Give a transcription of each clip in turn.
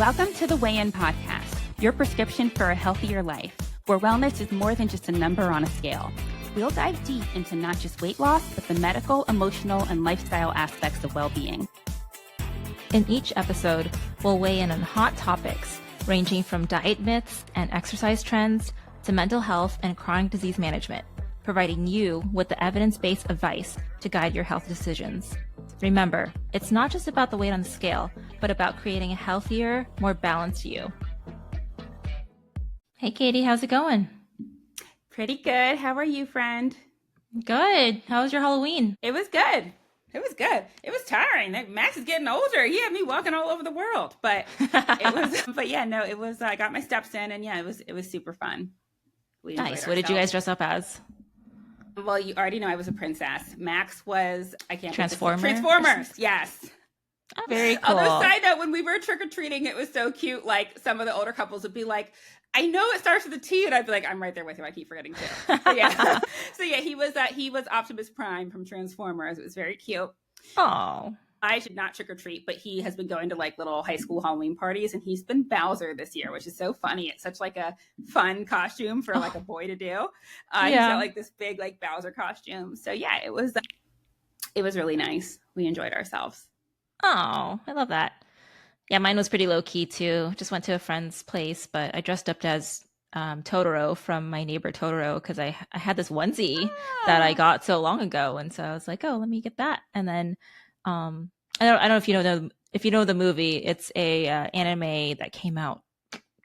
Welcome to the Weigh In Podcast, your prescription for a healthier life, where wellness is more than just a number on a scale. We'll dive deep into not just weight loss, but the medical, emotional, and lifestyle aspects of well-being. In each episode, we'll weigh in on hot topics ranging from diet myths and exercise trends to mental health and chronic disease management, providing you with the evidence-based advice to guide your health decisions. Remember, it's not just about the weight on the scale, but about creating a healthier, more balanced you. Hey, Katie, how's it going? Pretty good. How are you, friend? Good. How was your Halloween? It was good. It was good. It was tiring. Max is getting older. He had me walking all over the world, but it was. But yeah, no, it was. I got my steps in, and yeah, it was super fun. Nice. What did you guys dress up as? Well, you already know I was a princess. Max was, I can't. Transformers. Yes. Oh, very cool. Although, side note, when we were trick or treating, it was so cute. Like some of the older couples would be like, "I know it starts with a T," and I'd be like, "I'm right there with you. I keep forgetting to." So yeah, he was Optimus Prime from Transformers. It was very cute. Oh. I should not trick or treat, but he has been going to like little high school Halloween parties, and he's been Bowser this year, which is so funny. It's such like a fun costume for like a boy to do. He's got like this big like Bowser costume. So yeah, it was really nice. We enjoyed ourselves. Oh, I love that. Yeah, mine was pretty low key too. Just went to a friend's place, but I dressed up as Totoro from My Neighbor Totoro because I had this onesie that I got so long ago, and so I was like, oh, let me get that. And then I don't know if you know the movie. It's a anime that came out.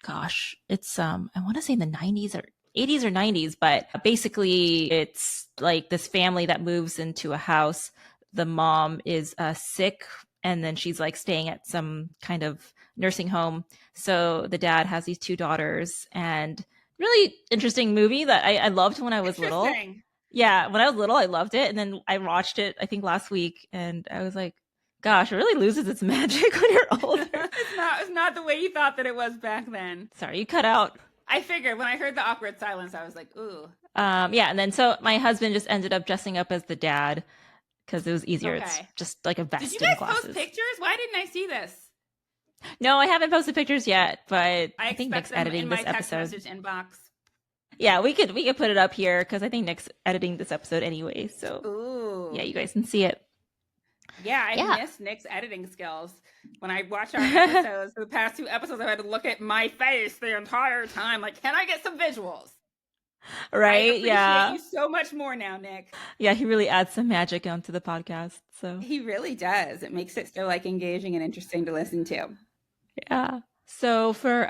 Gosh, it's I want to say in the 90s or 80s or 90s, but basically it's like this family that moves into a house. The mom is sick, and then she's like staying at some kind of nursing home. So the dad has these two daughters, and really interesting movie that I loved when I was little. Yeah, when I was little, I loved it. And then I watched it, I think last week, and I was like, gosh, it really loses its magic when you're older. It's not the way you thought that it was back then. Sorry, you cut out. I figured when I heard the awkward silence, I was like, ooh. Yeah, and then so my husband just ended up dressing up as the dad because it was easier. Okay. It's just like a vest and glasses. Did you guys post pictures? Why didn't I see this? No, I haven't posted pictures yet, but I think Nick's editing this text episode. Message inbox. Yeah, we could put it up here because I think Nick's editing this episode anyway. So ooh. Yeah, you guys can see it. Yeah, I miss Nick's editing skills. When I watch our episodes, for the past 2 episodes, I had to look at my face the entire time. Like, can I get some visuals? Right? I appreciate you so much more now, Nick. Yeah, he really adds some magic onto the podcast. So he really does. It makes it so like engaging and interesting to listen to. Yeah. So for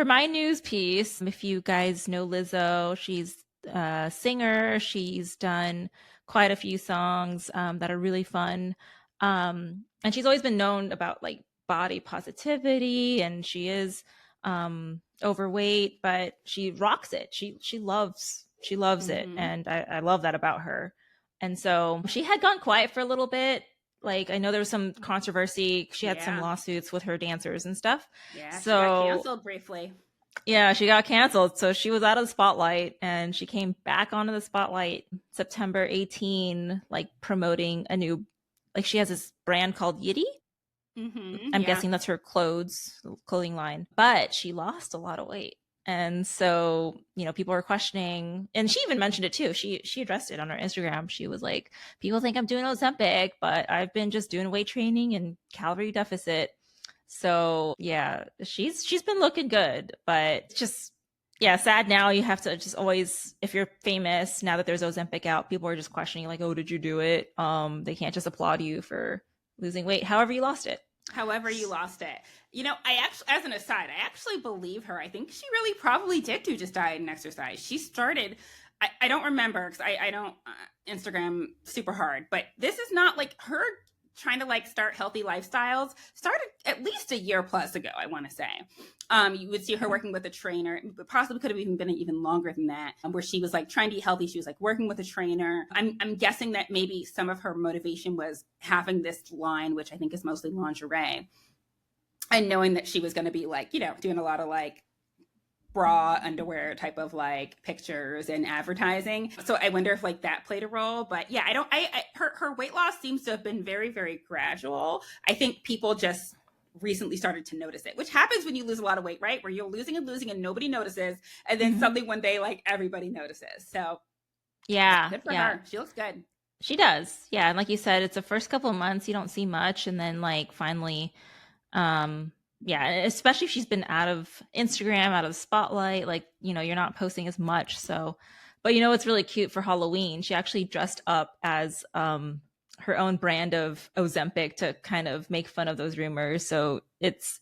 my news piece, if you guys know Lizzo, she's a singer. She's done quite a few songs that are really fun. And she's always been known about like body positivity, and she is overweight, but she rocks it. She loves it. And I love that about her. And so she had gone quiet for a little bit. Like, I know there was some controversy. She had some lawsuits with her dancers and stuff. Yeah, so she got canceled briefly. Yeah, she got canceled. So she was out of the spotlight, and she came back onto the spotlight September 18, like promoting a new, like she has this brand called Yitty. I'm guessing that's her clothing line. But she lost a lot of weight. And so, people were questioning, and she even mentioned it too. She addressed it on her Instagram. She was like, people think I'm doing Ozempic, but I've been just doing weight training and calorie deficit. So yeah, she's been looking good, but just, sad now. You have to just always, if you're famous, now that there's Ozempic out, people are just questioning like, oh, did you do it? They can't just applaud you for losing weight. However you lost it. I actually, as an aside, I actually believe her. I think she really probably did do just diet and exercise. She started, I don't remember because I don't Instagram super hard, but this is not like her trying to like start healthy lifestyles started at least a year plus ago, I want to say. You would see her working with a trainer, but possibly could have even been even longer than that, where she was like trying to eat healthy. She was like working with a trainer. I'm guessing that maybe some of her motivation was having this line, which I think is mostly lingerie, and knowing that she was going to be like, doing a lot of like bra underwear type of like pictures and advertising. So I wonder if like that played a role. But yeah, her weight loss seems to have been very, very gradual. I think people just recently started to notice it, which happens when you lose a lot of weight, right? Where you're losing and nobody notices. And then suddenly one day, like everybody notices. So Yeah, good for yeah. her. She looks good. She does. Yeah, and like you said, it's the first couple of months you don't see much, and then like finally, um, yeah, especially if she's been out of Instagram, out of the spotlight, like, you're not posting as much. So, but it's really cute for Halloween. She actually dressed up as her own brand of Ozempic to kind of make fun of those rumors. So it's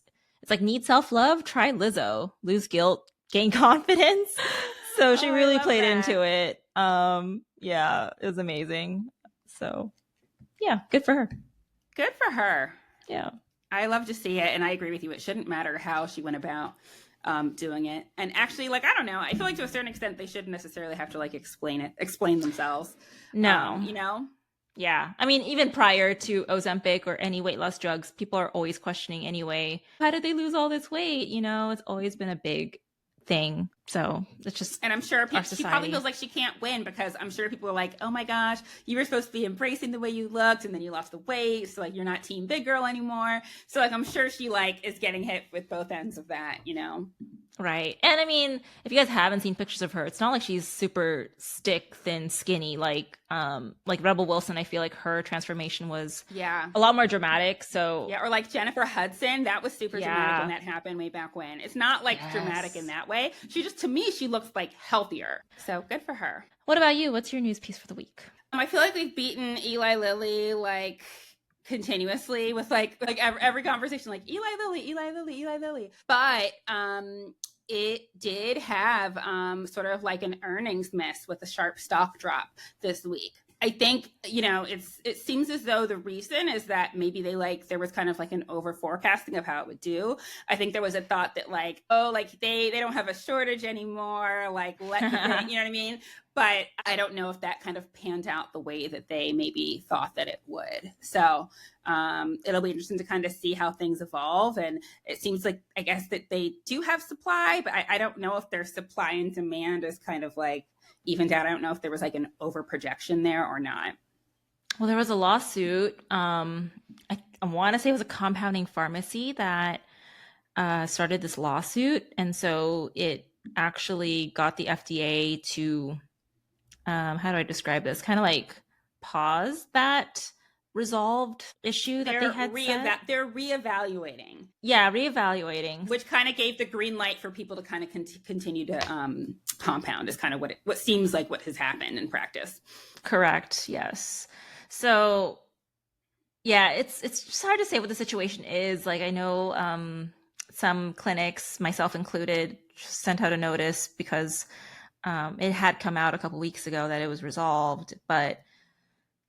like, need self-love, try Lizzo, lose guilt, gain confidence. So she Oh, I really love played that. into it. Yeah, it was amazing. So yeah, good for her. Good for her. Yeah. I love to see it, and I agree with you. It shouldn't matter how she went about doing it. And actually, like, I don't know. I feel like to a certain extent, they shouldn't necessarily have to like explain themselves. No. You know, Yeah. I mean, even prior to Ozempic or any weight loss drugs, people are always questioning anyway. How did they lose all this weight? It's always been a big thing. So it's just and I'm sure our she probably society. feels like she can't win because I'm sure people are like, "Oh my gosh, you were supposed to be embracing the way you looked, and then you lost the weight, so like you're not team big girl anymore." So like I'm sure she like is getting hit with both ends of that, you know. Right. And I mean, if you guys haven't seen pictures of her, it's not like she's super stick, thin, skinny like Rebel Wilson. I feel like her transformation was Yeah. a lot more dramatic. So, Yeah, or like Jennifer Hudson, that was super dramatic when yeah. that happened way back when. It's not like dramatic in Yes. that way. She just, to me, she looks like healthier. So good for her. What about you? What's your news piece for the week? I feel like we've beaten Eli Lilly like continuously with like every conversation, like Eli Lilly, Eli Lilly, Eli Lilly. But it did have sort of like an earnings miss with a sharp stock drop this week. I think, it seems as though the reason is that maybe there was kind of like an over forecasting of how it would do. I think there was a thought that like, oh, like they don't have a shortage anymore, like let the thing, you know what I mean? But I don't know if that kind of panned out the way that they maybe thought that it would. So it'll be interesting to kind of see how things evolve. And it seems like, I guess, that they do have supply, but I don't know if their supply and demand is kind of like evened out. I don't know if there was like an over projection there or not. Well, there was a lawsuit. I want to say it was a compounding pharmacy that started this lawsuit. And so it actually got the FDA to, how do I describe this? Kind of like pause that resolved issue that they had said. They're reevaluating. Yeah, reevaluating. Which kind of gave the green light for people to kind of continue to compound is kind of what seems like what has happened in practice. Correct. Yes. So yeah, it's just hard to say what the situation is. Like, I know some clinics, myself included, sent out a notice because it had come out a couple weeks ago that it was resolved. But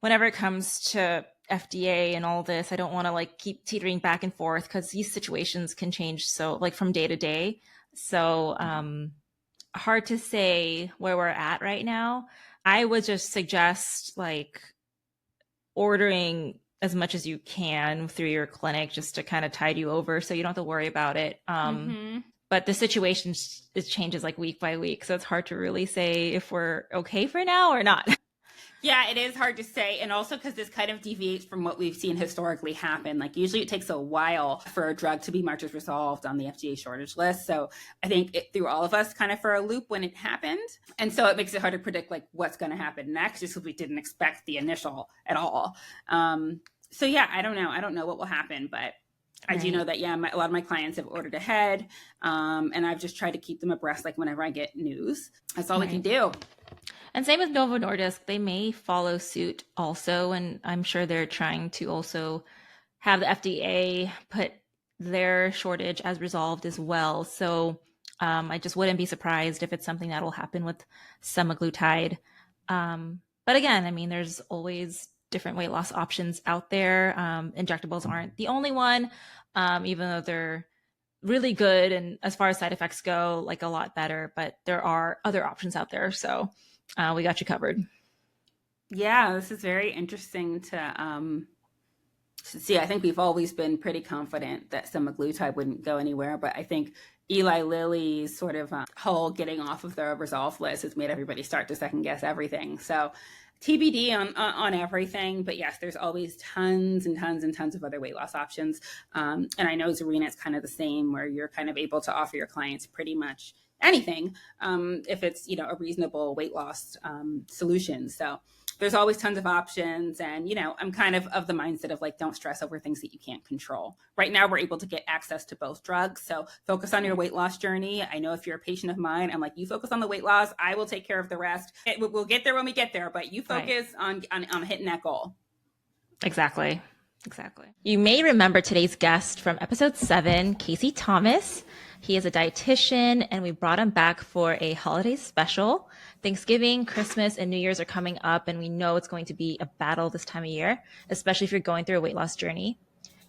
whenever it comes to FDA and all this, I don't want to like keep teetering back and forth because these situations can change so like from day to day. So hard to say where we're at right now. I would just suggest like ordering as much as you can through your clinic just to kind of tide you over so you don't have to worry about it. But the situation it changes like week by week. So it's hard to really say if we're okay for now or not. Yeah, it is hard to say. And also because this kind of deviates from what we've seen historically happen. Like usually it takes a while for a drug to be marked as resolved on the FDA shortage list. So I think it threw all of us kind of for a loop when it happened. And so it makes it hard to predict like what's going to happen next just because we didn't expect the initial at all. So yeah, I don't know. I don't know what will happen, but I do know that, yeah, a lot of my clients have ordered ahead. And I've just tried to keep them abreast, like whenever I get news. That's all we can do. And same with Novo Nordisk. They may follow suit also. And I'm sure they're trying to also have the FDA put their shortage as resolved as well. So I just wouldn't be surprised if it's something that will happen with semaglutide. But again, I mean, there's always different weight loss options out there. Injectables aren't the only one, even though they're really good and as far as side effects go, like a lot better. But there are other options out there. So we got you covered. Yeah, this is very interesting to see. I think we've always been pretty confident that semaglutide wouldn't go anywhere, but I think Eli Lilly's sort of whole getting off of the resolve list has made everybody start to second guess everything. So TBD on everything, but yes, there's always tons and tons and tons of other weight loss options. And I know Zarina is kind of the same, where you're kind of able to offer your clients pretty much anything, if it's a reasonable weight loss solution. So there's always tons of options, and I'm kind of the mindset of like, don't stress over things that you can't control. Right now we're able to get access to both drugs, so focus on your weight loss journey. I know if you're a patient of mine, I'm like, you focus on the weight loss, I will take care of the rest. We'll get there when we get there, but you focus on hitting that goal. Exactly. You may remember today's guest from episode 7, Casey Thomas. He is a dietitian, and we brought him back for a holiday special. Thanksgiving, Christmas, and New Year's are coming up, and we know it's going to be a battle this time of year, especially if you're going through a weight loss journey.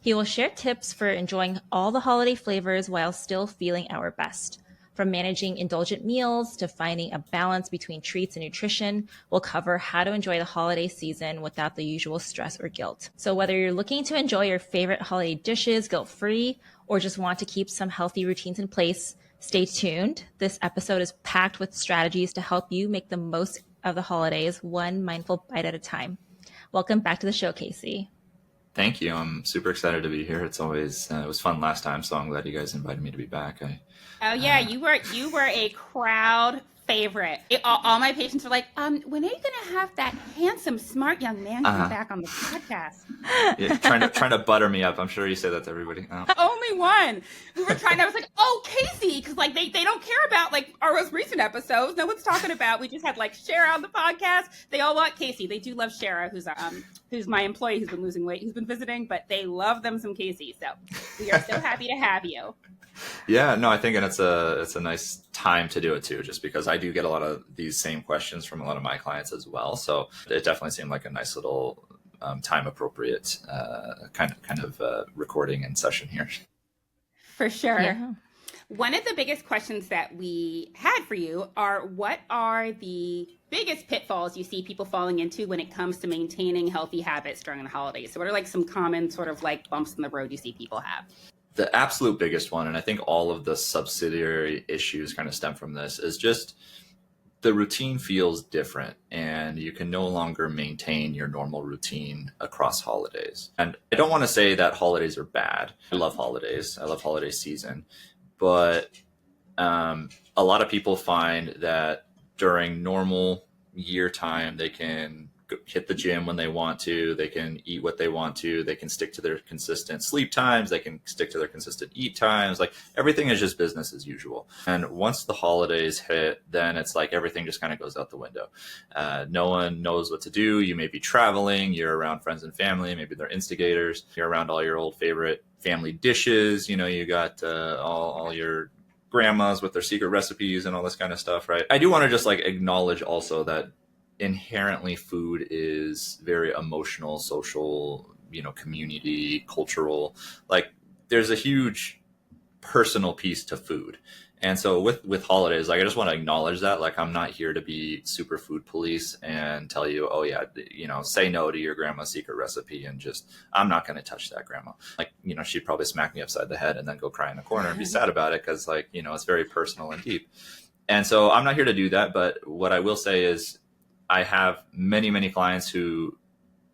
He will share tips for enjoying all the holiday flavors while still feeling our best. From managing indulgent meals to finding a balance between treats and nutrition, we'll cover how to enjoy the holiday season without the usual stress or guilt. So whether you're looking to enjoy your favorite holiday dishes guilt-free or just want to keep some healthy routines in place, stay tuned. This episode is packed with strategies to help you make the most of the holidays, one mindful bite at a time. Welcome back to the show, Casey. Thank you. I'm super excited to be here. It's always it was fun last time, so I'm glad you guys invited me to be back. You were a crowd favorite. All my patients were like, when are you gonna have that handsome, smart young man come back on the podcast? Yeah, trying to butter me up. I'm sure you say that to everybody. Oh. Only one. We were trying. I was like, oh, Casey, because like they don't care about like our most recent episodes. No one's talking about. We just had like Shara on the podcast. They all want Casey. They do love Shara, who's my employee who's been losing weight, who's been visiting, but they love them some Casey. So we are so happy to have you. Yeah, no, I think, and it's a nice time to do it too, just because I do get a lot of these same questions from a lot of my clients as well. So it definitely seemed like a nice little time appropriate kind of recording and session here. For sure. Yeah. One of the biggest questions that we had for you are, what are the biggest pitfalls you see people falling into when it comes to maintaining healthy habits during the holidays? So what are like some common sort of like bumps in the road you see people have? The absolute biggest one, and I think all of the subsidiary issues kind of stem from this, is just the routine feels different, and you can no longer maintain your normal routine across holidays. And I don't want to say that holidays are bad. I love holidays. I love holiday season. But a lot of people find that during normal year time, they can hit the gym when they want to, they can eat what they want to, they can stick to their consistent sleep times, they can stick to their consistent eat times. Like everything is just business as usual. And once the holidays hit, then it's like everything just kind of goes out the window. No one knows what to do. You may be traveling, you're around friends and family, maybe they're instigators, you're around all your old favorite family dishes, you got all your grandmas with their secret recipes and all this kind of stuff, right? I do want to just like acknowledge also that inherently food is very emotional, social, community, cultural. Like there's a huge personal piece to food. And so with holidays, like I just want to acknowledge that. Like I'm not here to be super food police and tell you, oh yeah, say no to your grandma's secret recipe and just, I'm not going to touch that grandma. Like, she'd probably smack me upside the head and then go cry in the corner and be sad about it. Cause like, it's very personal and deep. And so I'm not here to do that. But what I will say is I have many, many clients who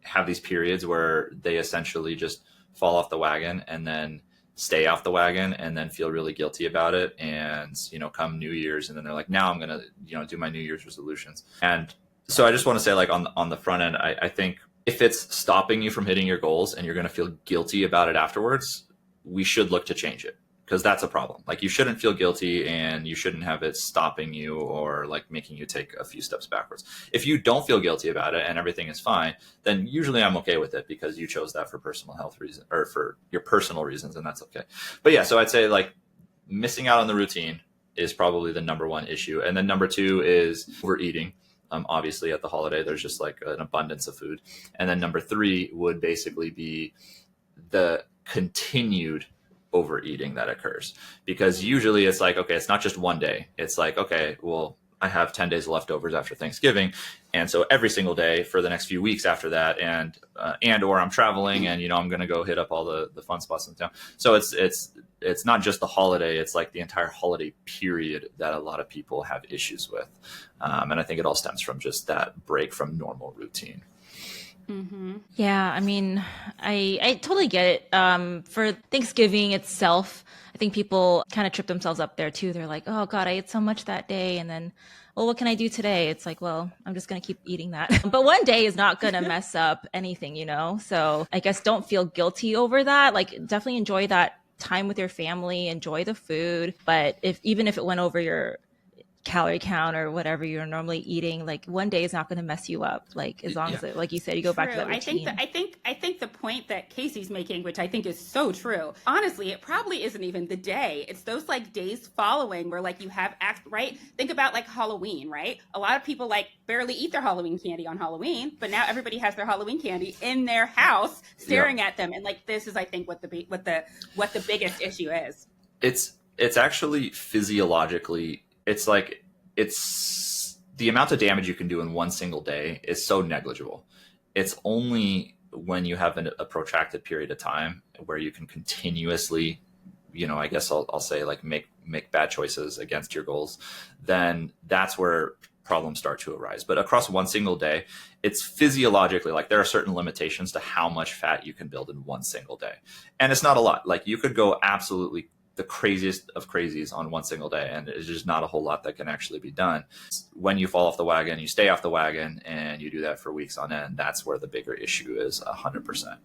have these periods where they essentially just fall off the wagon and then stay off the wagon and then feel really guilty about it. And, come New Year's, and then they're like, now I'm going to, do my New Year's resolutions. And so I just want to say, like on the front end, I think if it's stopping you from hitting your goals and you're going to feel guilty about it afterwards, we should look to change it. Because that's a problem. Like you shouldn't feel guilty and you shouldn't have it stopping you or like making you take a few steps backwards. If you don't feel guilty about it and everything is fine, then usually I'm okay with it because you chose that for personal health reasons or for your personal reasons, and that's okay. But yeah, so I'd say like missing out on the routine is probably the number one issue. And then number two is overeating. Obviously at the holiday, there's just like an abundance of food. And then number three would basically be the continued overeating that occurs, because usually it's like, okay, it's not just one day. It's like, okay, well, I have 10 days leftovers after Thanksgiving. And so every single day for the next few weeks after that, and or I'm traveling and, I'm going to go hit up all the fun spots in town. So it's it's not just the holiday, it's like the entire holiday period that a lot of people have issues with. And I think it all stems from just that break from normal routine. Mm-hmm. Yeah, I mean, I totally get it. For Thanksgiving itself, I think people kind of trip themselves up there too. They're like, oh God, I ate so much that day. And then, well, what can I do today? It's like, well, I'm just going to keep eating that. But one day is not going to mess up anything, you know? So I guess don't feel guilty over that. Like, definitely enjoy that time with your family, enjoy the food. But even if it went over your calorie count or whatever you're normally eating, like one day is not going to mess you up, like as long Yeah. as it, like you said, you go back to True. that routine. I think the point that Casey's making, which I think is so true, honestly, it probably isn't even the day. It's those like days following where like you have right. Think about like Halloween, right? A lot of people like barely eat their Halloween candy on Halloween, but now everybody has their Halloween candy in their house staring at them. And like this is, I think, what the biggest issue is. It's actually physiologically, it's like, it's the amount of damage you can do in one single day is so negligible. It's only when you have a protracted period of time where you can continuously, I guess I'll say like make bad choices against your goals, then that's where problems start to arise. But across one single day, it's physiologically, like there are certain limitations to how much fat you can build in one single day. And it's not a lot. Like you could go absolutely the craziest of crazies on one single day, and it's just not a whole lot that can actually be done. When you fall off the wagon, you stay off the wagon, and you do that for weeks on end, that's where the bigger issue is 100%.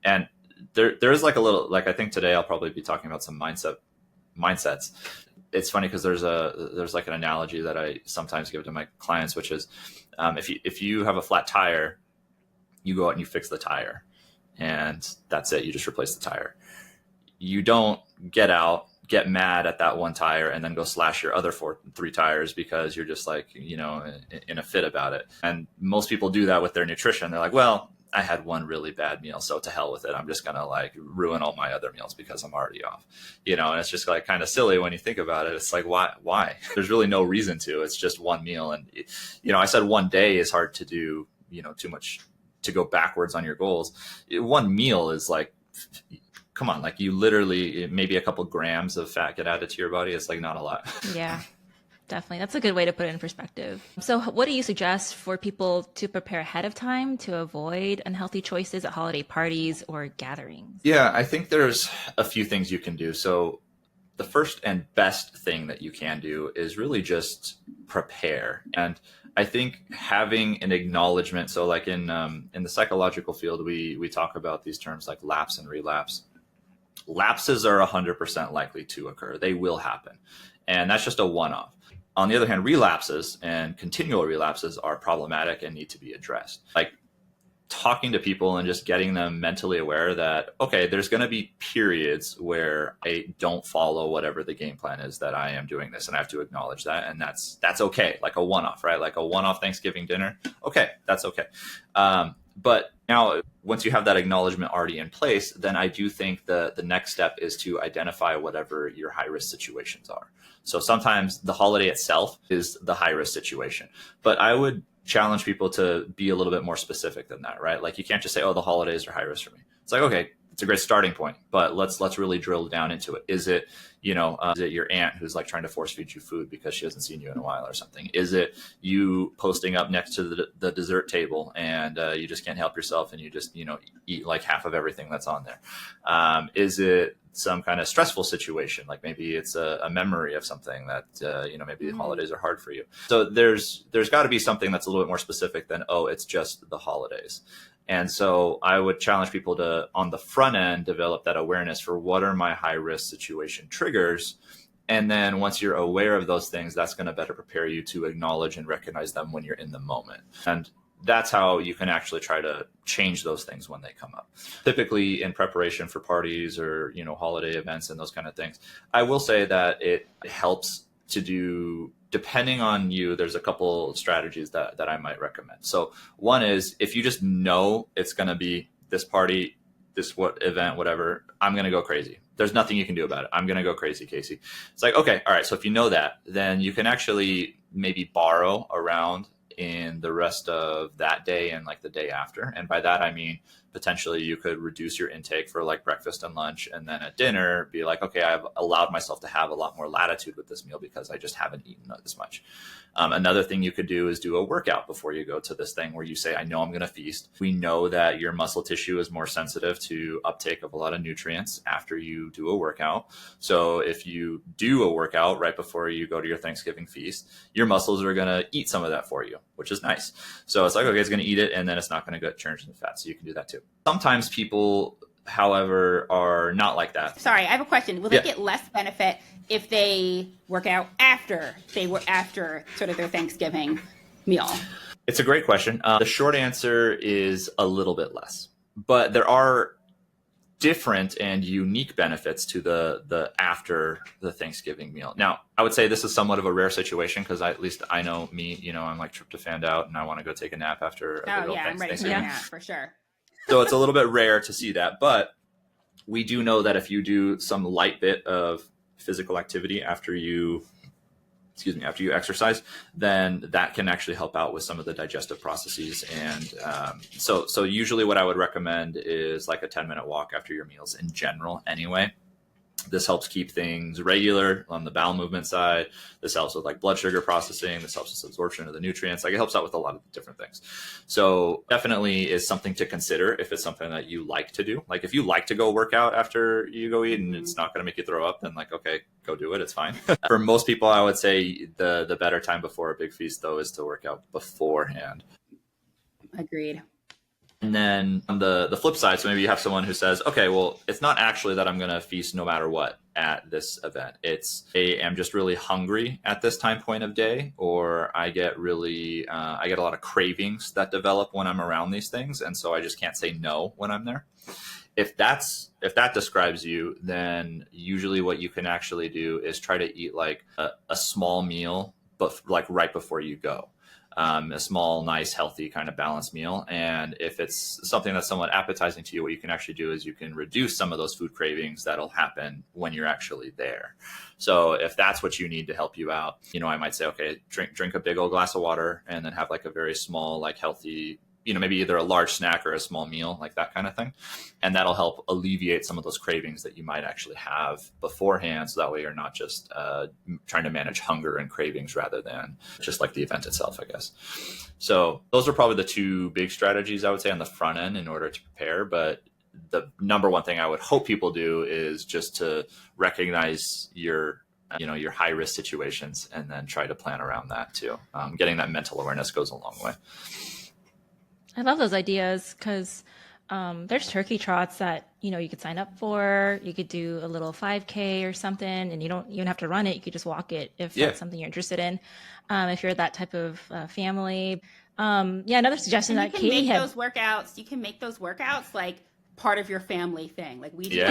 And there is like a little, like I think today I'll probably be talking about some mindsets. It's funny because there's like an analogy that I sometimes give to my clients, which is if you have a flat tire, you go out and you fix the tire, and that's it. You just replace the tire. You don't get mad at that one tire and then go slash your other three tires because you're just like, in a fit about it. And most people do that with their nutrition. They're like, well, I had one really bad meal, so to hell with it. I'm just going to like ruin all my other meals because I'm already off, and it's just like kind of silly when you think about it. It's like, why? There's really no reason to. It's just one meal. And, I said one day is hard to do, too much to go backwards on your goals. One meal is like, come on, like you literally, maybe a couple grams of fat get added to your body. It's like not a lot. Yeah, definitely. That's a good way to put it in perspective. So what do you suggest for people to prepare ahead of time to avoid unhealthy choices at holiday parties or gatherings? Yeah, I think there's a few things you can do. So the first and best thing that you can do is really just prepare. And I think having an acknowledgement. So like in the psychological field, we talk about these terms like lapse and relapse. Lapses are 100% likely to occur. They will happen. And that's just a one-off. On the other hand, relapses and continual relapses are problematic and need to be addressed. Like talking to people and just getting them mentally aware that, okay, there's going to be periods where I don't follow whatever the game plan is that I am doing this. And I have to acknowledge that. And that's okay. Like a one-off, right? Like a one-off Thanksgiving dinner. Okay, that's okay. But now, once you have that acknowledgement already in place, then I do think the next step is to identify whatever your high-risk situations are. So sometimes the holiday itself is the high-risk situation. But I would challenge people to be a little bit more specific than that, right? Like you can't just say, oh, the holidays are high-risk for me. It's like, okay, it's a great starting point, but let's really drill down into it. Is it, is it your aunt who's like trying to force feed you food because she hasn't seen you in a while or something? Is it you posting up next to the dessert table and you just can't help yourself and you just, eat like half of everything that's on there? Is it some kind of stressful situation? Like maybe it's a memory of something that, maybe the holidays are hard for you. So there's got to be something that's a little bit more specific than, oh, it's just the holidays. And so I would challenge people to, on the front end, develop that awareness for what are my high risk situation triggers. And then once you're aware of those things, that's going to better prepare you to acknowledge and recognize them when you're in the moment. And that's how you can actually try to change those things when they come up. Typically in preparation for parties or, holiday events and those kind of things, I will say that it helps to do, depending on you, there's a couple strategies that I might recommend. So one is if you just know it's going to be this party, this event, whatever, I'm going to go crazy. There's nothing you can do about it. I'm going to go crazy, Casey. It's like, okay, all right. So if you know that, then you can actually maybe borrow around in the rest of that day and like the day after. And by that, I mean, potentially you could reduce your intake for like breakfast and lunch, and then at dinner be like, okay, I've allowed myself to have a lot more latitude with this meal because I just haven't eaten as much. Another thing you could do is do a workout before you go to this thing where you say, I know I'm going to feast. We know that your muscle tissue is more sensitive to uptake of a lot of nutrients after you do a workout. So if you do a workout right before you go to your Thanksgiving feast, your muscles are going to eat some of that for you, which is nice. So it's like, okay, it's going to eat it, and then it's not going to get turned into fat. So you can do that too. Sometimes people, however, are not like that. Sorry, I have a question. Will they get less benefit if they work out after sort of their Thanksgiving meal? It's a great question. The short answer is a little bit less, but there are different and unique benefits to the after the Thanksgiving meal. Now, I would say this is somewhat of a rare situation because at least I know me, I'm like tryptophaned out and I want to go take a nap after a big old I'm ready for a nap for sure. So it's a little bit rare to see that, but we do know that if you do some light bit of physical activity after you exercise, then that can actually help out with some of the digestive processes. And so usually what I would recommend is like a 10-minute walk after your meals in general anyway. This helps keep things regular on the bowel movement side. This helps with like blood sugar processing. This helps with absorption of the nutrients. Like it helps out with a lot of different things. So definitely is something to consider if it's something that you like to do. Like if you like to go work out after you go eat and it's not going to make you throw up, then like, okay, go do it. It's fine. For most people, I would say the better time before a big feast though is to work out beforehand. Agreed. And then on the flip side, so maybe you have someone who says, okay, well, it's not actually that I'm going to feast no matter what at this event. It's I'm just really hungry at this time point of day, or I get I get a lot of cravings that develop when I'm around these things. And so I just can't say no when I'm there. If that describes you, then usually what you can actually do is try to eat like a small meal, but like right before you go. A small, nice, healthy kind of balanced meal. And if it's something that's somewhat appetizing to you, what you can actually do is you can reduce some of those food cravings that'll happen when you're actually there. So if that's what you need to help you out, I might say, okay, drink a big old glass of water and then have like a very small, like healthy, maybe either a large snack or a small meal, like that kind of thing. And that'll help alleviate some of those cravings that you might actually have beforehand. So that way you're not just trying to manage hunger and cravings rather than just like the event itself, I guess. So those are probably the two big strategies I would say on the front end in order to prepare. But the number one thing I would hope people do is just to recognize your high risk situations and then try to plan around that too. Getting that mental awareness goes a long way. I love those ideas because there's turkey trots that, you could sign up for. You could do a little 5K or something, and you don't even have to run it. You could just walk it if that's something you're interested in. If you're that type of family. Another suggestion that Katie had. You can make those workouts like part of your family thing. Like we do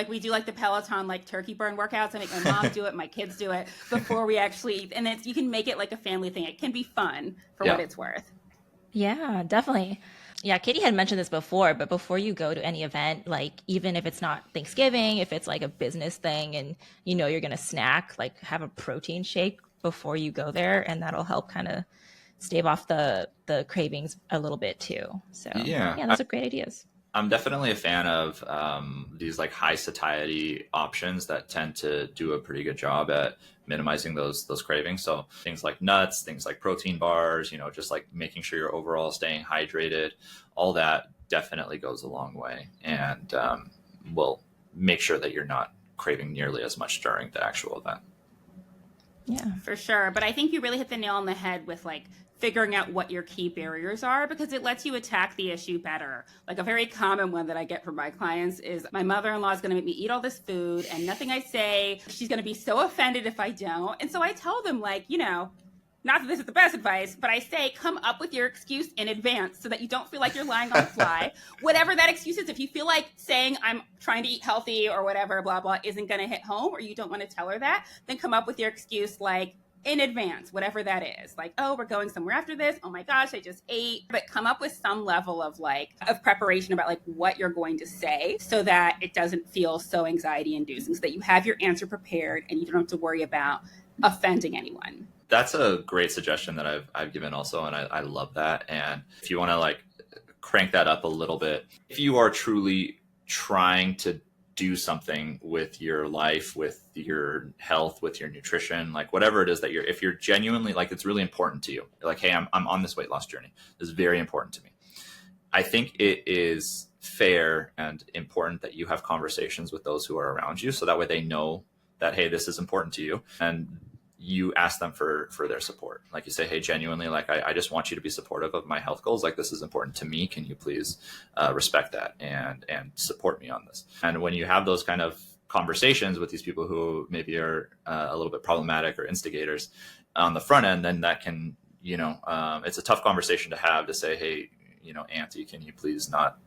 we do like the Peloton, like turkey burn workouts. I make my mom do it. My kids do it before we actually eat. And you can make it like a family thing. It can be fun for what it's worth. Yeah, definitely. Yeah, Katie had mentioned this before, but before you go to any event, like even if it's not Thanksgiving, if it's like a business thing and you're going to snack, like have a protein shake before you go there, and that'll help kind of stave off the cravings a little bit too. So yeah, those are great ideas. I'm definitely a fan of these like high satiety options that tend to do a pretty good job at minimizing those cravings. So things like nuts, things like protein bars, just like making sure you're overall staying hydrated, all that definitely goes a long way and will make sure that you're not craving nearly as much during the actual event. Yeah, for sure. But I think you really hit the nail on the head with like figuring out what your key barriers are, because it lets you attack the issue better. Like a very common one that I get from my clients is my mother-in-law is going to make me eat all this food and nothing I say, she's going to be so offended if I don't. And so I tell them like, not that this is the best advice, but I say, come up with your excuse in advance so that you don't feel like you're lying on the fly. Whatever that excuse is, if you feel like saying I'm trying to eat healthy or whatever, blah, blah, isn't going to hit home, or you don't want to tell her that, then come up with your excuse like, in advance, whatever that is. Like, oh, we're going somewhere after this. Oh my gosh, I just ate. But come up with some level of preparation about like what you're going to say so that it doesn't feel so anxiety inducing, so that you have your answer prepared and you don't have to worry about offending anyone. That's a great suggestion that I've given also. And I love that. And if you want to like crank that up a little bit. If you are truly trying to do something with your life, with your health, with your nutrition, like whatever it is that if you're genuinely like, it's really important to you. You're like, hey, I'm on this weight loss journey. This is very important to me. I think it is fair and important that you have conversations with those who are around you. So that way they know that, hey, this is important to you. And you ask them for their support. Like you say, hey, genuinely, like, I just want you to be supportive of my health goals. Like, this is important to me. Can you please respect that and support me on this? And when you have those kind of conversations with these people who maybe are a little bit problematic or instigators on the front end, then that can, it's a tough conversation to have, to say, hey, auntie, can you please not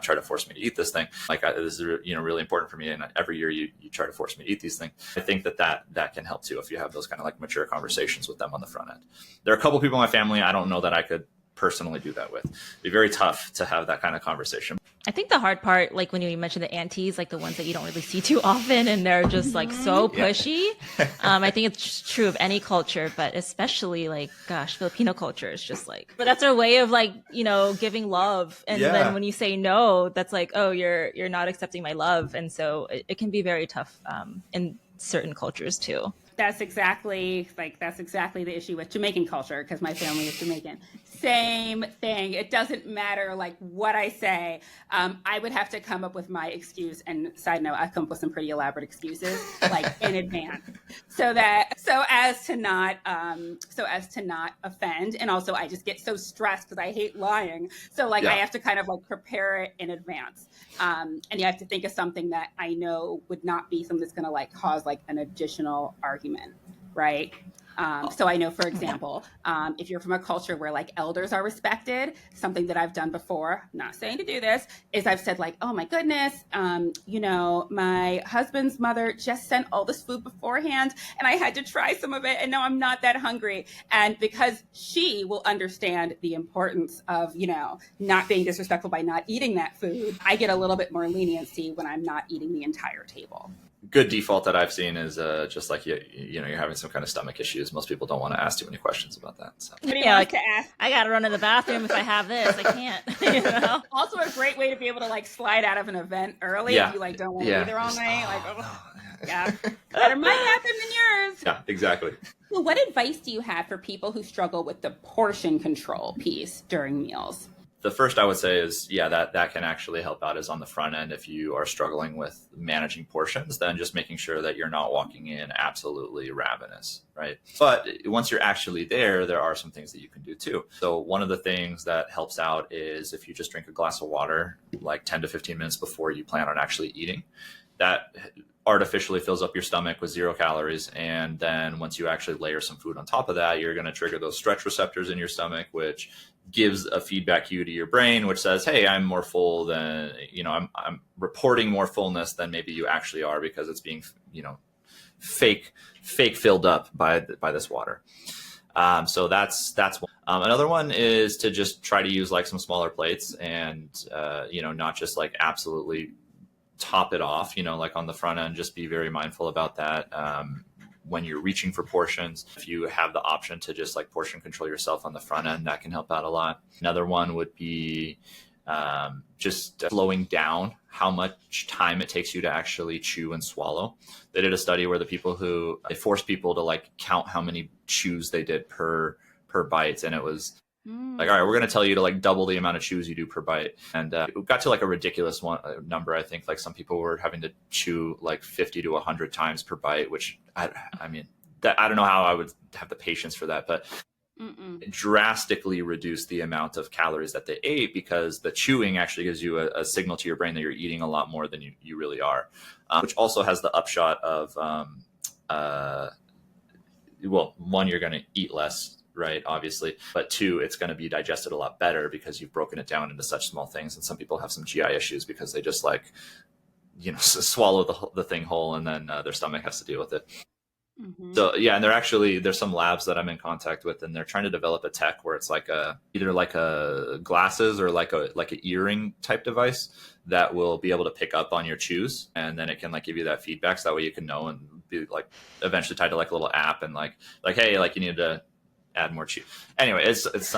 try to force me to eat this thing? Like, this is, really important for me. And every year you try to force me to eat these things. I think that can help too, if you have those kind of like mature conversations with them on the front end. There are a couple people in my family I don't know that I could personally do that with. It'd be very tough to have that kind of conversation. I think the hard part, like when you mentioned the aunties, like the ones that you don't really see too often, and they're just like so pushy. I think it's true of any culture, but especially like, gosh, Filipino culture is just like, but that's our way of like, giving love. And then when you say no, that's like, oh, you're not accepting my love. And so it can be very tough in certain cultures too. That's exactly the issue with Jamaican culture, because my family is Jamaican. Same thing. It doesn't matter like what I say. I would have to come up with my excuse. And side note, I've come up with some pretty elaborate excuses like in advance, so as to not offend. And also, I just get so stressed because I hate lying. So I have to kind of like prepare it in advance. And you have to think of something that I know would not be something that's going to like cause like an additional argument, right? So I know, for example, if you're from a culture where like elders are respected, something that I've done before, I'm not saying to do this, is I've said like, oh my goodness, my husband's mother just sent all this food beforehand and I had to try some of it and now I'm not that hungry. And because she will understand the importance of, not being disrespectful by not eating that food, I get a little bit more leniency when I'm not eating the entire table. Good default that I've seen is just like you're having some kind of stomach issues. Most people don't want to ask too many questions about that. So. Like, to ask. I gotta run to the bathroom if I have this. I can't. Also, a great way to be able to like slide out of an event early if you like don't want to be there all night. Better might happen than yours. Yeah, exactly. So, what advice do you have for people who struggle with the portion control piece during meals? The first I would say is, that can actually help out is on the front end. If you are struggling with managing portions, then just making sure that you're not walking in absolutely ravenous, right? But once you're actually there are some things that you can do too. So one of the things that helps out is if you just drink a glass of water, like 10 to 15 minutes before you plan on actually eating, that artificially fills up your stomach with 0 calories. And then once you actually layer some food on top of that, you're going to trigger those stretch receptors in your stomach, which gives a feedback cue to your brain, which says, hey, I'm more full than, I'm reporting more fullness than maybe you actually are, because it's being, fake filled up by this water. So that's one. Another one is to just try to use like some smaller plates and, not just like absolutely top it off, like on the front end, just be very mindful about that. When you're reaching for portions, if you have the option to just like portion control yourself on the front end, that can help out a lot. Another one would be just slowing down how much time it takes you to actually chew and swallow. They did a study where they forced people to like count how many chews they did per bite. And it was like, all right, we're going to tell you to like double the amount of chews you do per bite. And it got to like a ridiculous number. I think like some people were having to chew like 50 to 100 times per bite, which I mean, that I don't know how I would have the patience for that, but it drastically reduced the amount of calories that they ate, because the chewing actually gives you a signal to your brain that you're eating a lot more than you really are, which also has the upshot of, one, you're going to eat less, right? Obviously. But 2, it's going to be digested a lot better because you've broken it down into such small things. And some people have some GI issues because they just like, swallow the thing whole, and then their stomach has to deal with it. Mm-hmm. So and there's some labs that I'm in contact with, and they're trying to develop a tech where it's like either like a glasses or like a earring type device that will be able to pick up on your chews, and then it can like give you that feedback, so that way you can know, and be like eventually tied to like a little app, and like hey, like you need to add more cheese. Anyway, it's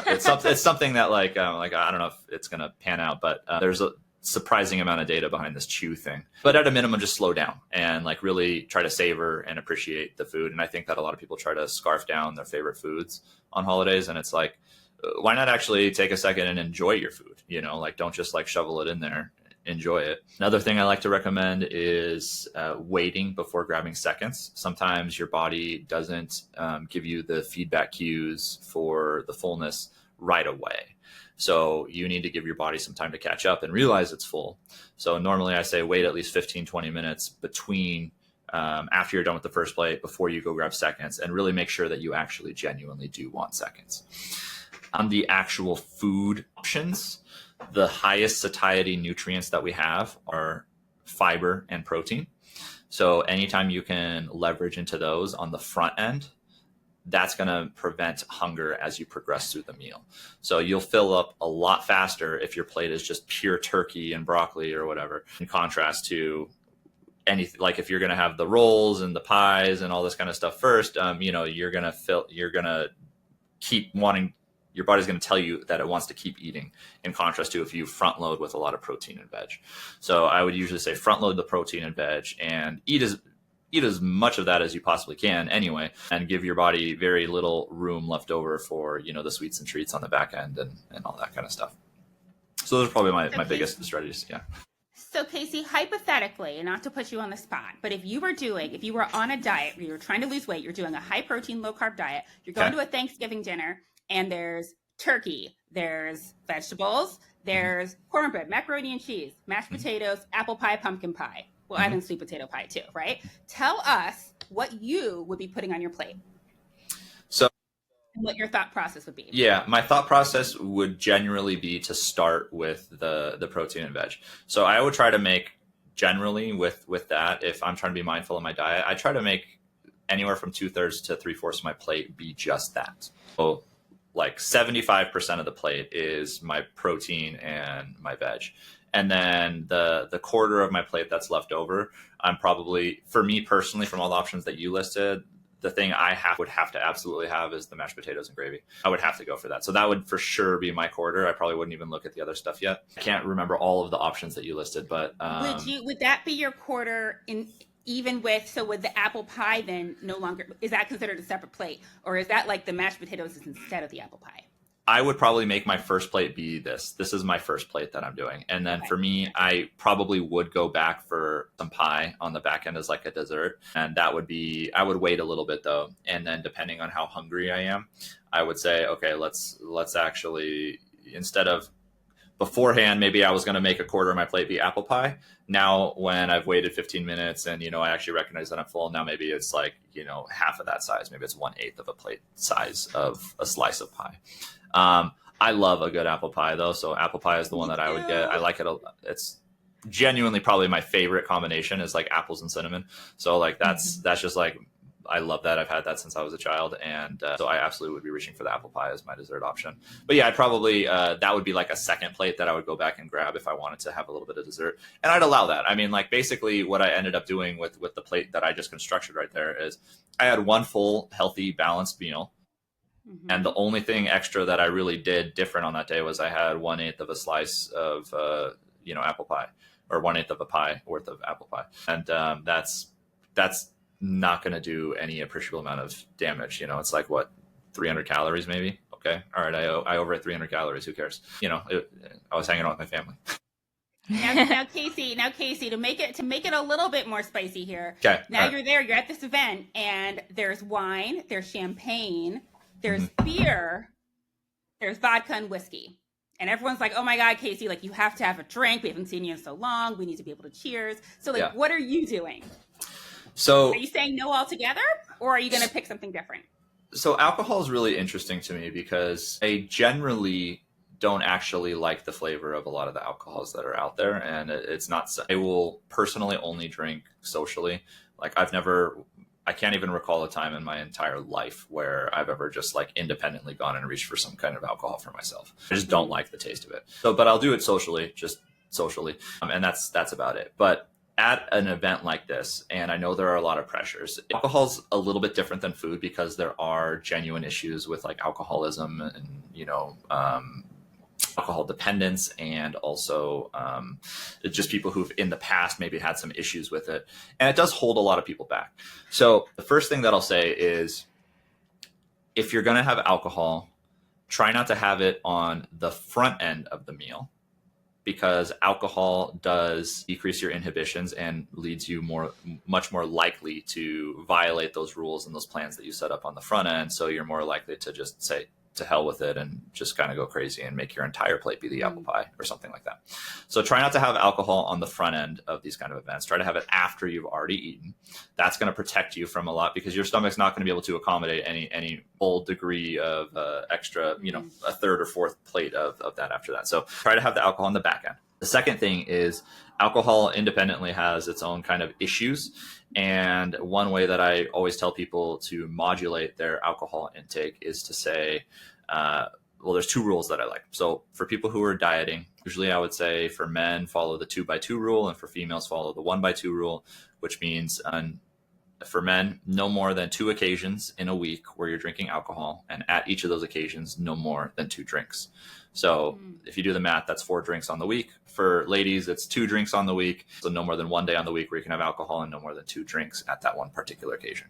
something that like I don't know if it's gonna pan out, but there's a surprising amount of data behind this chew thing. But at a minimum, just slow down and like really try to savor and appreciate the food. And I think that a lot of people try to scarf down their favorite foods on holidays, and it's like, why not actually take a second and enjoy your food? You know, like don't just like shovel it in there. Enjoy it. Another thing I like to recommend is waiting before grabbing seconds. Sometimes your body doesn't give you the feedback cues for the fullness right away. So you need to give your body some time to catch up and realize it's full. So normally I say wait at least 15, 20 minutes between after you're done with the first plate before you go grab seconds, and really make sure that you actually genuinely do want seconds. On the actual food options, the highest satiety nutrients that we have are fiber and protein. So anytime you can leverage into those on the front end, that's going to prevent hunger as you progress through the meal. So you'll fill up a lot faster if your plate is just pure turkey and broccoli or whatever, in contrast to anything like if you're going to have the rolls and the pies and all this kind of stuff first, you're going to keep wanting, your body's going to tell you that it wants to keep eating, in contrast to if you front load with a lot of protein and veg. So I would usually say front load the protein and veg and eat as much of that as you possibly can anyway, and give your body very little room left over for, the sweets and treats on the back end and all that kind of stuff. So those are probably my biggest strategies. Yeah. So Casey, hypothetically, not to put you on the spot, but if you were on a diet, you were trying to lose weight, you're doing a high protein, low carb diet, you're going to a Thanksgiving dinner, and there's turkey, there's vegetables, there's cornbread, macaroni and cheese, mashed potatoes, apple pie, pumpkin pie. Well, add in sweet potato pie too, right? Tell us what you would be putting on your plate. So, and what your thought process would be. Yeah, my thought process would generally be to start with the protein and veg. So I would try to make generally with that, if I'm trying to be mindful of my diet, I try to make anywhere from 2/3 to 3/4 of my plate be just that. So like 75% of the plate is my protein and my veg. And then the quarter of my plate that's left over, I'm probably, for me personally, from all the options that you listed, the thing I would have to absolutely have is the mashed potatoes and gravy. I would have to go for that. So that would for sure be my quarter. I probably wouldn't even look at the other stuff yet. I can't remember all of the options that you listed, but would that be your quarter with the apple pie then no longer, is that considered a separate plate, or is that like the mashed potatoes is instead of the apple pie? I would probably make my first plate be this. This is my first plate that I'm doing. And then for me, I probably would go back for some pie on the back end as like a dessert. And that would be, I would wait a little bit though. And then depending on how hungry I am, I would say, okay, let's actually, instead of beforehand, maybe I was going to make a quarter of my plate be apple pie. Now, when I've waited 15 minutes and, I actually recognize that I'm full, now maybe it's like, half of that size. Maybe it's 1/8 of a plate size of a slice of pie. I love a good apple pie though. So apple pie is the one that I would get. I like it. It's genuinely probably my favorite combination is like apples and cinnamon. So like that's just like, I love that. I've had that since I was a child. And so I absolutely would be reaching for the apple pie as my dessert option. But yeah, I'd probably, that would be like a second plate that I would go back and grab if I wanted to have a little bit of dessert. And I'd allow that. I mean, like basically what I ended up doing with the plate that I just constructed right there is I had one full, healthy, balanced meal. And the only thing extra that I really did different on that day was I had 1/8 of a slice of, apple pie, or 1/8 of a pie worth of apple pie. And that's not going to do any appreciable amount of damage. It's like what, 300 calories maybe. Okay. All right. I overate 300 calories. Who cares? I was hanging out with my family. Now, Casey, to make it a little bit more spicy here. Okay. Now you're there, you're at this event and there's wine, there's champagne, there's beer, there's vodka and whiskey. And everyone's like, oh my God, Casey, like you have to have a drink. We haven't seen you in so long. We need to be able to cheers. So like, what are you doing? So are you saying no altogether, or are you going to pick something different? So alcohol is really interesting to me because I generally don't actually like the flavor of a lot of the alcohols that are out there. And it's not, I will personally only drink socially. Like I can't even recall a time in my entire life where I've ever just like independently gone and reached for some kind of alcohol for myself. I just don't like the taste of it. So, but I'll do it socially, just socially. And that's about it. But at an event like this, and I know there are a lot of pressures, alcohol's a little bit different than food because there are genuine issues with like alcoholism and, alcohol dependence, and also just people who've in the past maybe had some issues with it. And it does hold a lot of people back. So the first thing that I'll say is, if you're going to have alcohol, try not to have it on the front end of the meal, because alcohol does decrease your inhibitions and leads you much more likely to violate those rules and those plans that you set up on the front end. So you're more likely to just say to hell with it and just kind of go crazy and make your entire plate be the apple pie or something like that. So try not to have alcohol on the front end of these kind of events. Try to have it after you've already eaten. That's going to protect you from a lot, because your stomach's not going to be able to accommodate any full degree of extra, a third or fourth plate of that after that. So try to have the alcohol on the back end. The second thing is, alcohol independently has its own kind of issues. And one way that I always tell people to modulate their alcohol intake is to say, there's 2 rules that I like. So for people who are dieting, usually I would say for men, follow the 2x2 rule, and for females, follow the 1x2 rule, which means for men, no more than 2 occasions in a week where you're drinking alcohol, and at each of those occasions, no more than 2 drinks. So if you do the math, that's 4 drinks on the week. For ladies, it's 2 drinks on the week. So no more than 1 day on the week where you can have alcohol, and no more than 2 drinks at that one particular occasion.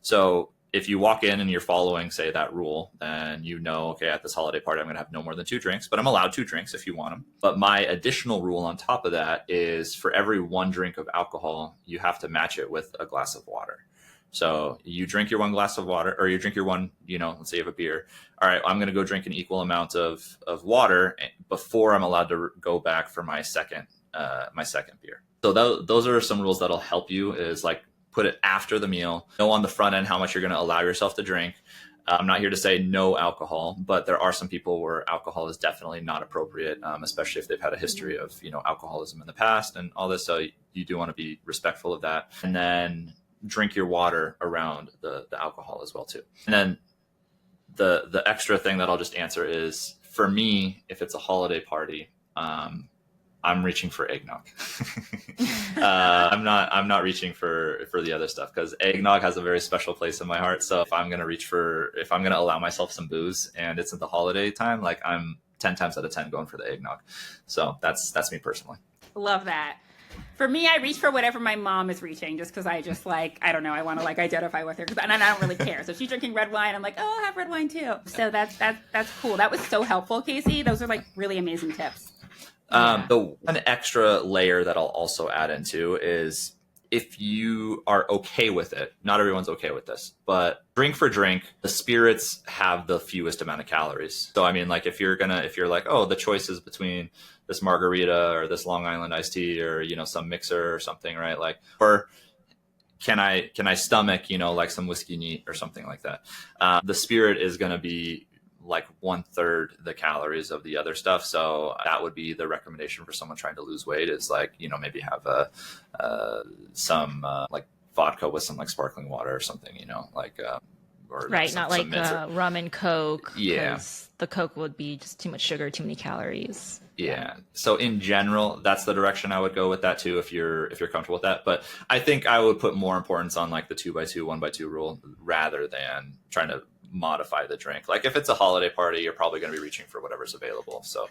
So if you walk in and you're following, say, that rule, then okay, at this holiday party, I'm going to have no more than 2 drinks, but I'm allowed 2 drinks if you want them. But my additional rule on top of that is, for every 1 drink of alcohol, you have to match it with a glass of water. So you drink your 1 glass of water, or you drink your 1, let's say you have a beer. All right, I'm going to go drink an equal amount of water before I'm allowed to go back for my second beer. So those are some rules that'll help you, is like, put it after the meal. Know on the front end how much you're going to allow yourself to drink. I'm not here to say no alcohol, but there are some people where alcohol is definitely not appropriate, especially if they've had a history of, alcoholism in the past and all this. So you do want to be respectful of that. And then drink your water around the alcohol as well too. And then the extra thing that I'll just answer is, for me, if it's a holiday party, I'm reaching for eggnog. I'm not reaching for the other stuff, because eggnog has a very special place in my heart. So if I'm going to allow myself some booze and it's at the holiday time, like, I'm 10 times out of 10 going for the eggnog. So that's me personally. Love that. For me, I reach for whatever my mom is reaching, just because I just I don't know, I want to identify with her, and I don't really care. So if she's drinking red wine, I'm like, oh, I'll have red wine too. So that's cool. That was so helpful, Casey. Those are really amazing tips. The one extra layer that I'll also add into is, if you are okay with it, not everyone's okay with this, but drink for drink, the spirits have the fewest amount of calories. So, I mean, like, if you're like, oh, the choice is between this margarita or this Long Island iced tea or, some mixer or something, right? Like, or can I stomach, like some whiskey neat or something like that? The spirit is going to be like 1/3 the calories of the other stuff. So that would be the recommendation for someone trying to lose weight, is like, maybe have some like vodka with some like sparkling water or something, or right, some, not some like rum and Coke. Yeah, the Coke would be just too much sugar, too many calories. Yeah. So in general, that's the direction I would go with that too, if you're comfortable with that. But I think I would put more importance on like the 2x2, 1x2 rule, rather than trying to modify the drink. Like, if it's a holiday party, you're probably going to be reaching for whatever's available. So,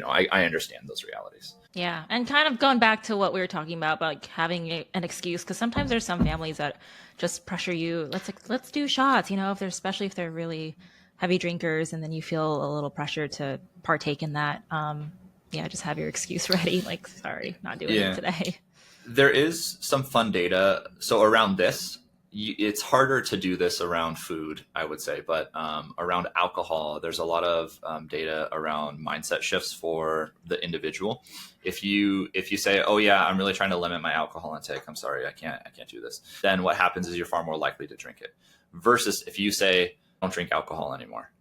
I understand those realities. Yeah. And kind of going back to what we were talking about like having an excuse, because sometimes there's some families that just pressure you. Let's do shots, especially if they're really heavy drinkers, and then you feel a little pressure to partake in that. Just have your excuse ready. Like, sorry, not doing it today. There is some fun data. So around this, it's harder to do this around food, I would say, but around alcohol, there's a lot of data around mindset shifts for the individual. If you say, oh yeah, I'm really trying to limit my alcohol intake, I'm sorry, I can't do this, then what happens is you're far more likely to drink it. Versus if you say, don't drink alcohol anymore.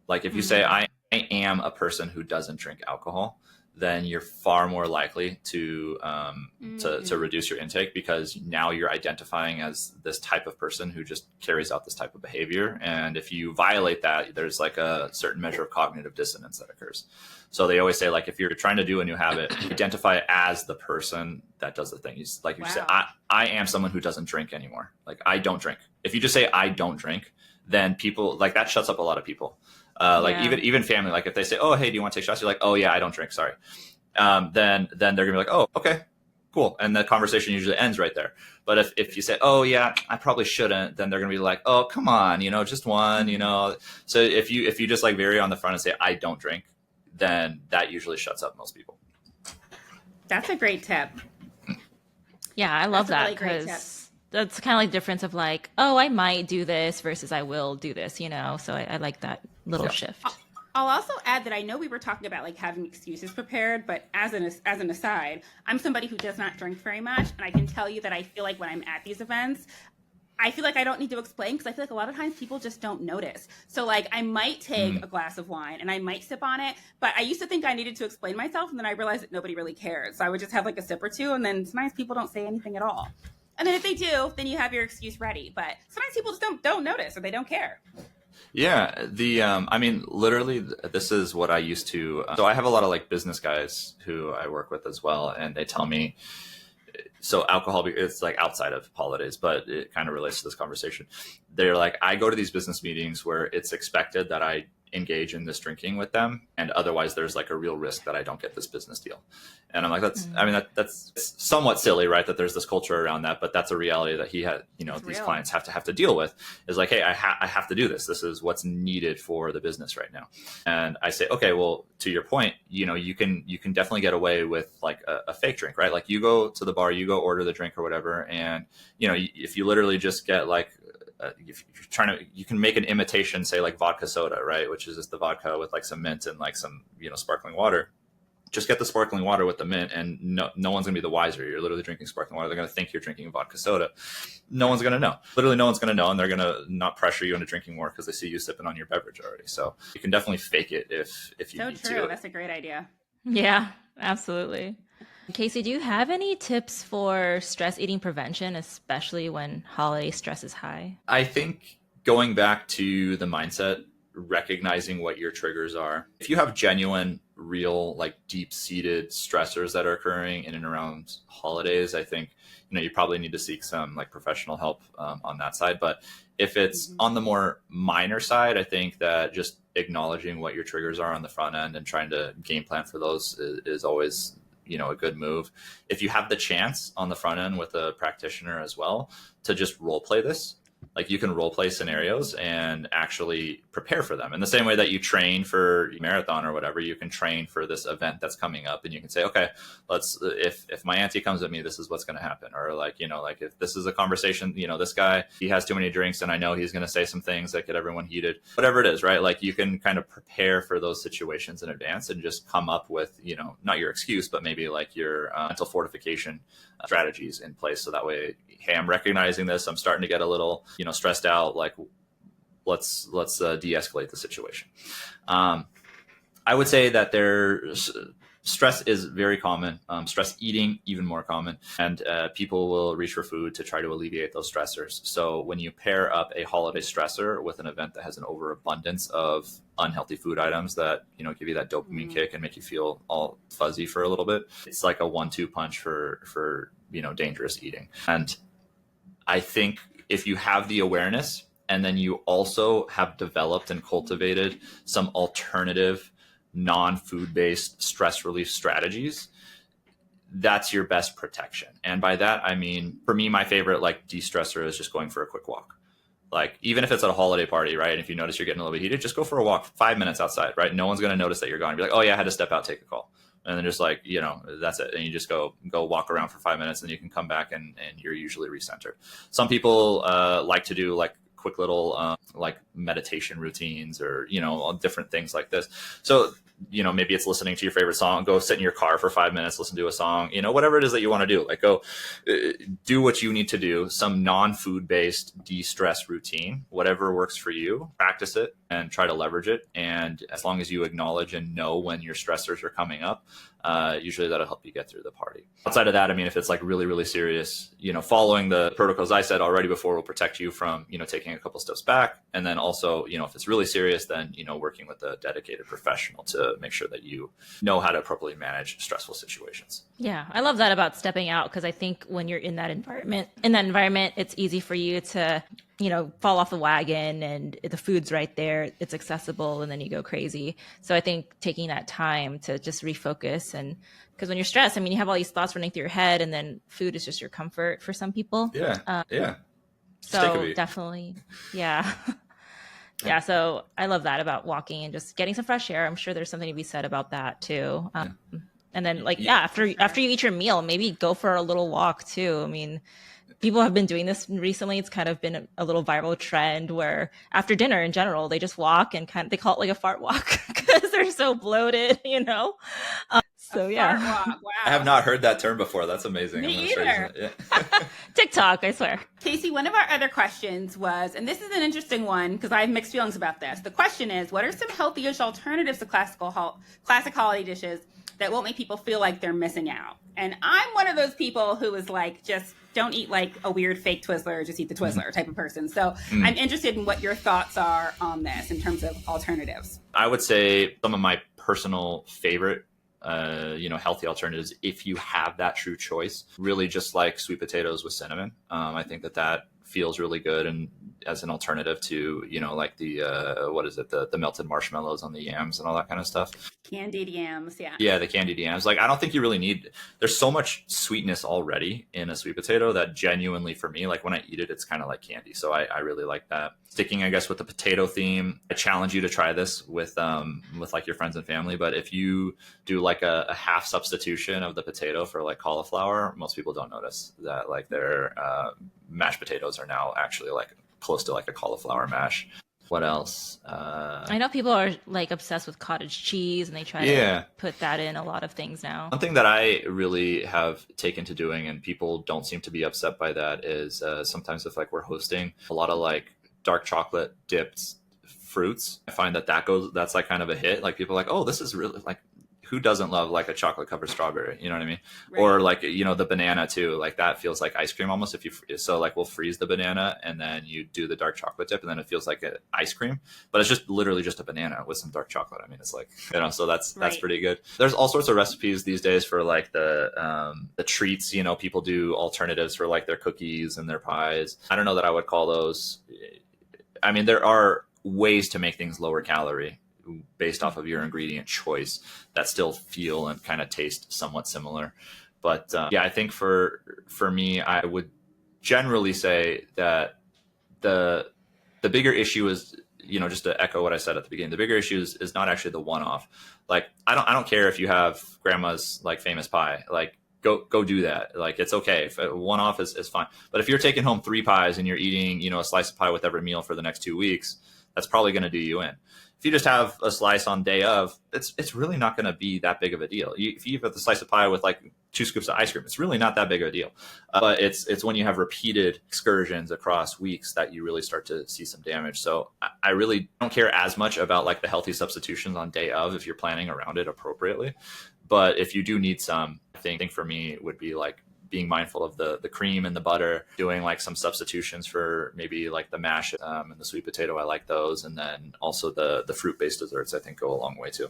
Like, if you say, I am a person who doesn't drink alcohol, then you're far more likely to reduce your intake, because now you're identifying as this type of person who just carries out this type of behavior. And if you violate that, there's like a certain measure of cognitive dissonance that occurs. So they always say, like, if you're trying to do a new habit, identify as the person that does the thing. Like you say, I am someone who doesn't drink anymore. Like, I don't drink. If you just say I don't drink, then people, like, that shuts up a lot of people. Like even family, like if they say, oh, hey, do you want to take shots? You're like, oh yeah, I don't drink. Sorry. Then they're gonna be like, oh, okay, cool. And the conversation usually ends right there. But if you say, oh yeah, I probably shouldn't, then they're gonna be like, oh, come on, just one, So if you just like vary on the front and say, I don't drink, then that usually shuts up most people. That's a great tip. Yeah, I love that, Really great tip. because that's kind of like the difference of like, oh, I might do this versus I will do this, So I like that little shift. I'll also add that I know we were talking about like having excuses prepared, but as an aside, I'm somebody who does not drink very much, and I can tell you that I feel like when I'm at these events, I feel like I don't need to explain, because I feel like a lot of times people just don't notice. So like I might take a glass of wine and I might sip on it, but I used to think I needed to explain myself, and then I realized that nobody really cares. So I would just have like a sip or two, and then sometimes people don't say anything at all. And then if they do, then you have your excuse ready. But sometimes people just don't notice, or they don't care. Yeah, I mean, literally, this is what I used to. So I have a lot of like business guys who I work with as well, and they tell me, so alcohol, it's like outside of holidays, but it kind of relates to this conversation. They're like, I go to these business meetings where it's expected that I engage in this drinking with them, and otherwise there's like a real risk that I don't get this business deal. And I'm like, that's somewhat silly, right? That there's this culture around that, but that's a reality that he had, these clients have to deal with, is like, hey, I have to do this. This is what's needed for the business right now. And I say, okay, well, to your point, you can definitely get away with like a fake drink, right? Like you go to the bar, you go order the drink or whatever. And, if you literally just get like, if you're trying to, you can make an imitation, say like vodka soda, right? Which is just the vodka with like some mint and like some, sparkling water. Just get the sparkling water with the mint, and no one's gonna be the wiser. You're literally drinking sparkling water. They're gonna think you're drinking vodka soda. No one's gonna know. Literally, no one's gonna know, and they're gonna not pressure you into drinking more because they see you sipping on your beverage already. So you can definitely fake it if you need to. So true. That's a great idea. Yeah, absolutely. Casey, do you have any tips for stress eating prevention, especially when holiday stress is high? I think going back to the mindset, recognizing what your triggers are. If you have genuine, real, like deep-seated stressors that are occurring in and around holidays, I think, you probably need to seek some like professional help on that side. But if it's on the more minor side, I think that just acknowledging what your triggers are on the front end and trying to game plan for those is always a good move. If you have the chance on the front end with a practitioner as well to just role play this, like you can role play scenarios and actually prepare for them in the same way that you train for marathon or whatever. You can train for this event that's coming up, and you can say, okay, if my auntie comes at me, this is what's going to happen. Or like if this is a conversation, this guy, he has too many drinks and I know he's going to say some things that get everyone heated, whatever it is, right? Like you can kind of prepare for those situations in advance and just come up with, not your excuse, but maybe like your mental fortification strategies in place. So that way, hey, I'm recognizing this, I'm starting to get a little, stressed out. Like, let's de-escalate the situation. I would say that stress is very common. Stress eating, even more common. And people will reach for food to try to alleviate those stressors. So when you pair up a holiday stressor with an event that has an overabundance of unhealthy food items that, give you that dopamine kick and make you feel all fuzzy for a little bit, it's like a 1-2 punch for dangerous eating. And I think if you have the awareness, and then you also have developed and cultivated some alternative non-food-based stress relief strategies, that's your best protection. And by that, I mean, for me, my favorite like de-stressor is just going for a quick walk. Like, even if it's at a holiday party, right? And if you notice you're getting a little bit heated, just go for a walk, 5 minutes outside, right? No one's going to notice that you're gone. Be like, oh yeah, I had to step out, take a call. And then just like, that's it. And you just go walk around for 5 minutes, and you can come back and you're usually recentered. Some people like to do like quick little like meditation routines or, different things like this. So, maybe it's listening to your favorite song, go sit in your car for 5 minutes, listen to a song, whatever it is that you want to do, like go do what you need to do, some non-food based de-stress routine, whatever works for you, practice it and try to leverage it. And as long as you acknowledge and know when your stressors are coming up, Usually that'll help you get through the party. Outside of that, I mean, if it's like really, really serious, following the protocols I said already before will protect you from, taking a couple steps back. And then also, if it's really serious, then, working with a dedicated professional to make sure that you know how to appropriately manage stressful situations. Yeah, I love that about stepping out, because I think when you're in that environment, it's easy for you to, fall off the wagon, and the food's right there, it's accessible, and then you go crazy. So I think taking that time to just refocus, and because when you're stressed, I mean, you have all these thoughts running through your head, and then food is just your comfort for some people. Yeah. Yeah. So definitely. Yeah. Yeah. So I love that about walking and just getting some fresh air. I'm sure there's something to be said about that too. And then after you eat your meal, maybe go for a little walk too. I mean, people have been doing this recently. It's kind of been a little viral trend where after dinner in general, they just walk and they call it like a fart walk because they're so bloated, So yeah. Wow. I have not heard that term before. That's amazing. Me either. Yeah. TikTok, I swear. Casey, one of our other questions was, and this is an interesting one because I have mixed feelings about this. The question is, what are some healthy-ish alternatives to classic holiday dishes that won't make people feel like they're missing out? And I'm one of those people who is like, just don't eat like a weird fake Twizzler, just eat the Twizzler type of person. So I'm interested in what your thoughts are on this in terms of alternatives. I would say some of my personal favorite healthy alternatives, if you have that true choice, really just like sweet potatoes with cinnamon. I think that feels really good, and as an alternative to like the the melted marshmallows on the yams and all that kind of stuff. Candied yams. The candied yams. Like, I don't think you really need, there's so much sweetness already in a sweet potato that genuinely, for me, like when I eat it, it's kind of like candy. So I really like that. Sticking, I guess, with the potato theme, I challenge you to try this with like your friends and family. But if you do like a half substitution of the potato for like cauliflower, most people don't notice that like their mashed potatoes are now actually like close to like a cauliflower mash. What else? I know people are like obsessed with cottage cheese, and they try to put that in a lot of things now. One thing that I really have taken to doing, and people don't seem to be upset by that, is sometimes if like we're hosting a lot of like dark chocolate dipped fruits, I find that's like kind of a hit. Like people are like, oh, this is really like, who doesn't love like a chocolate covered strawberry? You know what I mean? Right. Or like, the banana too, like that feels like ice cream almost. So like we'll freeze the banana and then you do the dark chocolate dip and then it feels like an ice cream, but it's just literally just a banana with some dark chocolate. I mean, it's like, so that's pretty good. There's all sorts of recipes these days for like the treats, people do alternatives for like their cookies and their pies. I don't know that I would call those, I mean, there are ways to make things lower calorie based off of your ingredient choice that still feel and kind of taste somewhat similar. But I think for me, I would generally say that the bigger issue is, just to echo what I said at the beginning, the bigger issue is not actually the one-off. Like, I don't care if you have grandma's like famous pie, like go do that. Like, it's okay. If one-off is fine. But if you're taking home 3 pies and you're eating, a slice of pie with every meal for the next 2 weeks, that's probably going to do you in. If you just have a slice on day of, it's really not going to be that big of a deal. If you have a slice of pie with like 2 scoops of ice cream, it's really not that big of a deal. But it's when you have repeated excursions across weeks that you really start to see some damage. So I really don't care as much about like the healthy substitutions on day of if you're planning around it appropriately. But if you do need some, I think for me it would be like being mindful of the cream and the butter, doing like some substitutions for maybe like the mash and the sweet potato. I like those. And then also the fruit-based desserts, I think, go a long way too.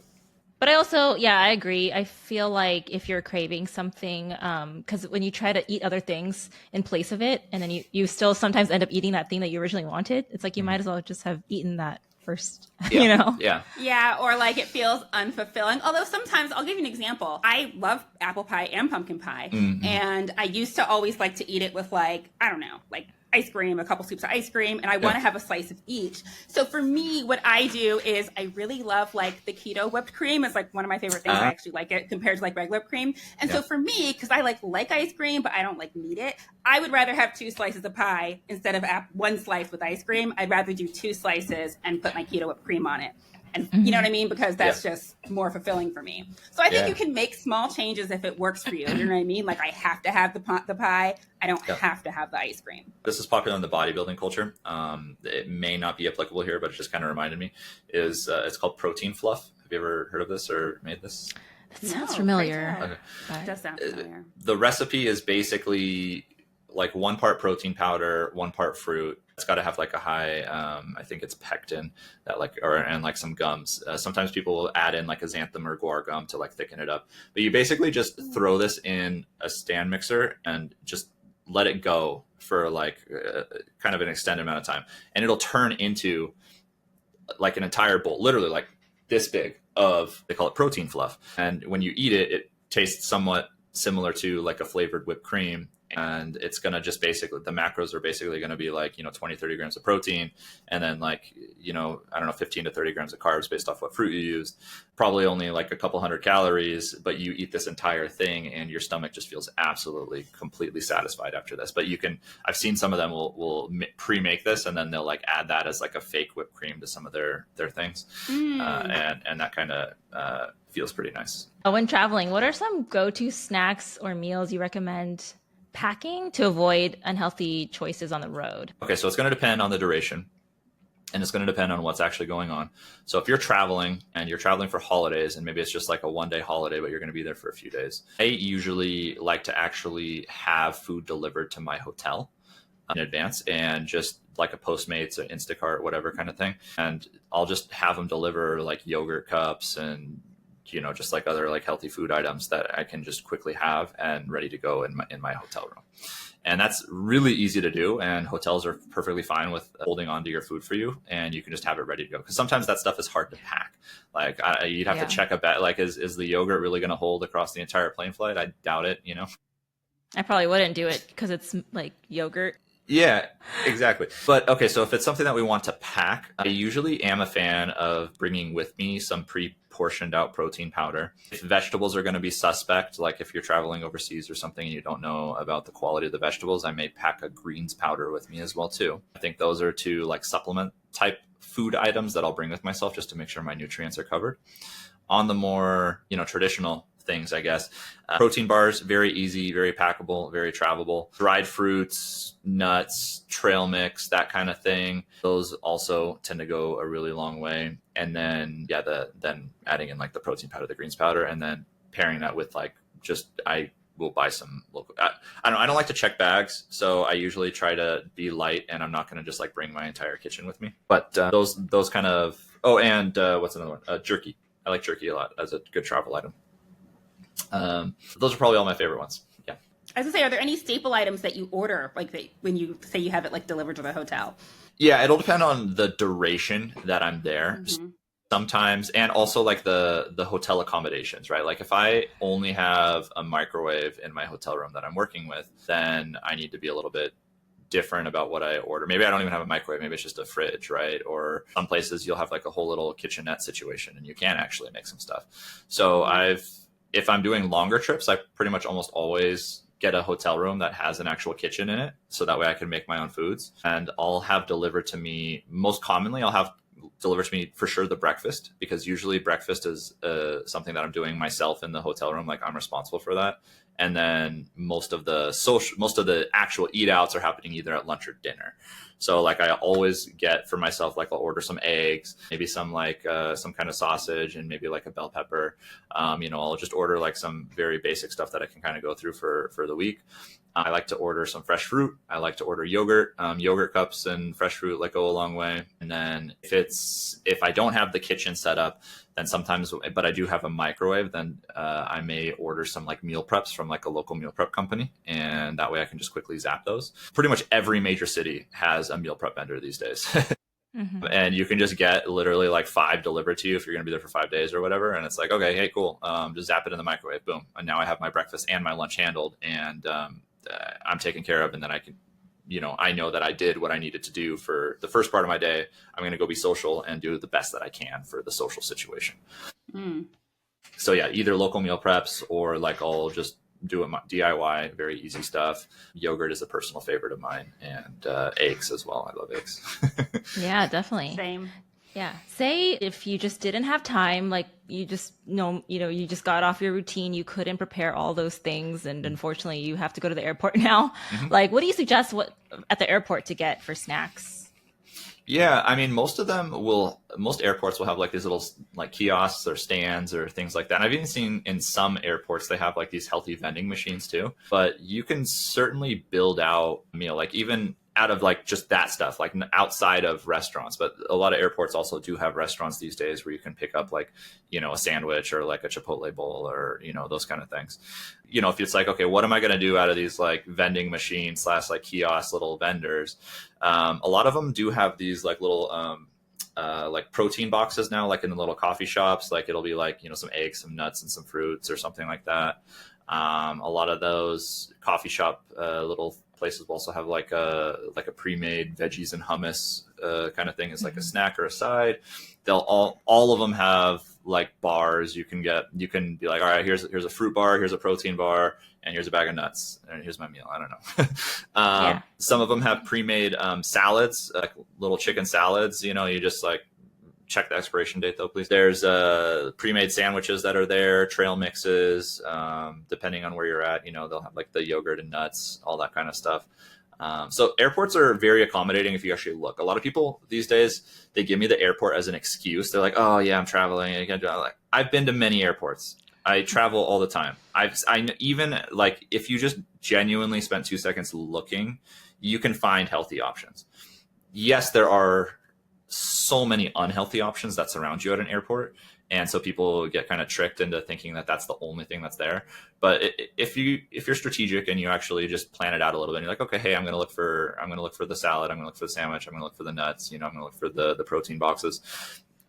But I also, I agree. I feel like if you're craving something, because when you try to eat other things in place of it, and then you still sometimes end up eating that thing that you originally wanted, it's like you might as well just have eaten that first, Yeah, or like it feels unfulfilling. Although sometimes, I'll give you an example. I love apple pie and pumpkin pie. And I used to always like to eat it with like, I don't know, like ice cream, a couple scoops of ice cream, and I want to have a slice of each. So for me, what I do is I really love like the keto whipped cream. It's like one of my favorite things. I actually like it compared to like regular whipped cream. And so for me, because I like ice cream, but I don't like need it, I would rather have 2 slices of pie instead of 1 slice with ice cream. I'd rather do 2 slices and put my keto whipped cream on it. And you know what I mean? Because that's just more fulfilling for me. So I think you can make small changes if it works for you. You know what I mean? Like, I have to have the pie. I don't have to have the ice cream. This is popular in the bodybuilding culture. It may not be applicable here, but it just kind of reminded me. It's called protein fluff. Have you ever heard of this or made this? That sounds No, familiar. great to know. But- It does sound familiar. The recipe is basically like 1 part protein powder, 1 part fruit. It's got to have like a high, I think it's pectin that and like some gums. Sometimes people will add in like a xanthan or guar gum to like thicken it up. But you basically just throw this in a stand mixer and just let it go for like kind of an extended amount of time. And it'll turn into like an entire bowl, literally like this big of, they call it protein fluff. And when you eat it, it tastes somewhat similar to like a flavored whipped cream. And it's going to just basically, the macros are basically going to be like, 20, 30 grams of protein. And then like, I don't know, 15 to 30 grams of carbs based off what fruit you used. Probably only like a couple hundred calories, but you eat this entire thing and your stomach just feels absolutely completely satisfied after this. But I've seen some of them will pre-make this and then they'll like add that as like a fake whipped cream to some of their things. And that kind of feels pretty nice. When traveling, what are some go-to snacks or meals you recommend packing to avoid unhealthy choices on the road? Okay, so it's going to depend on the duration and it's going to depend on what's actually going on. So if you're traveling and you're traveling for holidays and maybe it's just like a 1-day holiday, but you're going to be there for a few days, I usually like to actually have food delivered to my hotel in advance and just like a Postmates or Instacart, whatever kind of thing. And I'll just have them deliver like yogurt cups and just like other like healthy food items that I can just quickly have and ready to go in my hotel room. And that's really easy to do. And hotels are perfectly fine with holding on to your food for you. And you can just have it ready to go. Because sometimes that stuff is hard to pack. Like you'd have to check a bag. Like, is the yogurt really going to hold across the entire plane flight? I doubt it, I probably wouldn't do it because it's like yogurt. Yeah, exactly. But okay, so if it's something that we want to pack, I usually am a fan of bringing with me some pre-portioned out protein powder. If vegetables are going to be suspect, like if you're traveling overseas or something and you don't know about the quality of the vegetables, I may pack a greens powder with me as well too. I think those are 2 like supplement type food items that I'll bring with myself just to make sure my nutrients are covered. On the more, traditional things, I guess. Protein bars, very easy, very packable, very travelable. Dried fruits, nuts, trail mix, that kind of thing. Those also tend to go a really long way. And then, then adding in like the protein powder, the greens powder, and then pairing that with like I will buy some local. I don't like to check bags, so I usually try to be light, and I'm not going to just like bring my entire kitchen with me. But those kind of. Oh, and what's another one? Jerky. I like jerky a lot as a good travel item. Those are probably all my favorite ones. Yeah. I was gonna say, are there any staple items that you order, like when you say you have it like delivered to the hotel? Yeah, it'll depend on the duration that I'm there. Mm-hmm. Sometimes, and also like the hotel accommodations, right? Like if I only have a microwave in my hotel room that I'm working with, then I need to be a little bit different about what I order. Maybe I don't even have a microwave. Maybe it's just a fridge, right? Or some places you'll have like a whole little kitchenette situation and you can actually make some stuff. So if I'm doing longer trips, I pretty much almost always get a hotel room that has an actual kitchen in it. So that way I can make my own foods, and I'll have delivered to me, most commonly I'll have delivered to me for sure the breakfast, because usually breakfast is something that I'm doing myself in the hotel room. Like I'm responsible for that. And then most of the actual eat outs are happening either at lunch or dinner. So like I always get for myself, like I'll order some eggs, maybe some like some kind of sausage and maybe like a bell pepper. I'll just order like some very basic stuff that I can kind of go through for the week. I like to order some fresh fruit. I like to order yogurt. Yogurt cups and fresh fruit like go a long way. And then if I don't have the kitchen set up, then sometimes, but I do have a microwave, then I may order some like meal preps from like a local meal prep company. And that way I can just quickly zap those. Pretty much every major city has a meal prep vendor these days. Mm-hmm. And you can just get literally like 5 delivered to you if you're going to be there for 5 days or whatever. And it's like, okay, hey, cool. Just zap it in the microwave. Boom. And now I have my breakfast and my lunch handled, and I'm taken care of. And then I can, I know that I did what I needed to do for the first part of my day. I'm going to go be social and do the best that I can for the social situation. Mm. So yeah, either local meal preps or like I'll just do it DIY, very easy stuff. Yogurt is a personal favorite of mine, and eggs as well. I love eggs. Yeah, definitely. Same. Yeah. Say if you just didn't have time, like you just you just got off your routine, you couldn't prepare all those things, and unfortunately you have to go to the airport now. Mm-hmm. Like, what do you suggest at the airport to get for snacks? Yeah, I mean, most airports will have like these little like kiosks or stands or things like that. And I've even seen in some airports they have like these healthy vending machines too. But you can certainly build out a meal, like even out of like just that stuff, like outside of restaurants. But a lot of airports also do have restaurants these days where you can pick up like, a sandwich or like a Chipotle bowl or, those kind of things. If it's like, okay, what am I going to do out of these like vending machines / like kiosk little vendors? A lot of them do have these like little like protein boxes now, like in the little coffee shops. Like it'll be like some eggs, some nuts, and some fruits or something like that. A lot of those coffee shop little places will also have like a pre-made veggies and hummus kind of thing as like a snack or a side. They'll all of them have like bars you can get. You can be like, all right, here's a fruit bar, here's a protein bar, and here's a bag of nuts, and here's my meal. I don't know. Yeah. Some of them have pre-made salads, like little chicken salads. You just like check the expiration date though, please. There's pre-made sandwiches that are there, trail mixes, depending on where you're at. They'll have like the yogurt and nuts, all that kind of stuff. So airports are very accommodating if you actually look. A lot of people these days, they give me the airport as an excuse. They're like, oh yeah, I'm traveling. I've been to many airports. I travel all the time. I even like if you just genuinely spent 2 seconds looking, you can find healthy options. Yes, there are so many unhealthy options that surround you at an airport. And so people get kind of tricked into thinking that that's the only thing that's there. But if you're strategic and you actually just plan it out a little bit, and you're like, okay, hey, I'm going to look for the salad, I'm going to look for the sandwich, I'm going to look for the nuts, I'm going to look for the protein boxes.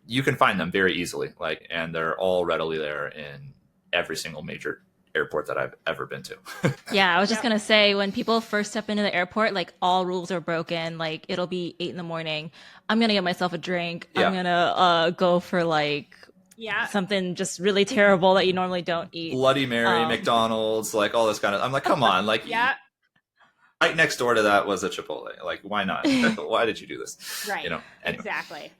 You can find them very easily, and they're all readily there in every single major airport that I've ever been to. Yeah, I was just gonna say when people first step into the airport, like all rules are broken. Like it'll be 8 a.m. I'm gonna get myself a drink. Yeah. I'm gonna go for like something just really terrible that you normally don't eat. Bloody Mary, McDonald's, like all this kind of. I'm like, come on, like Yeah. right next door to that was a Chipotle. Like, why not? Why did you do this? Right. Anyway. Exactly.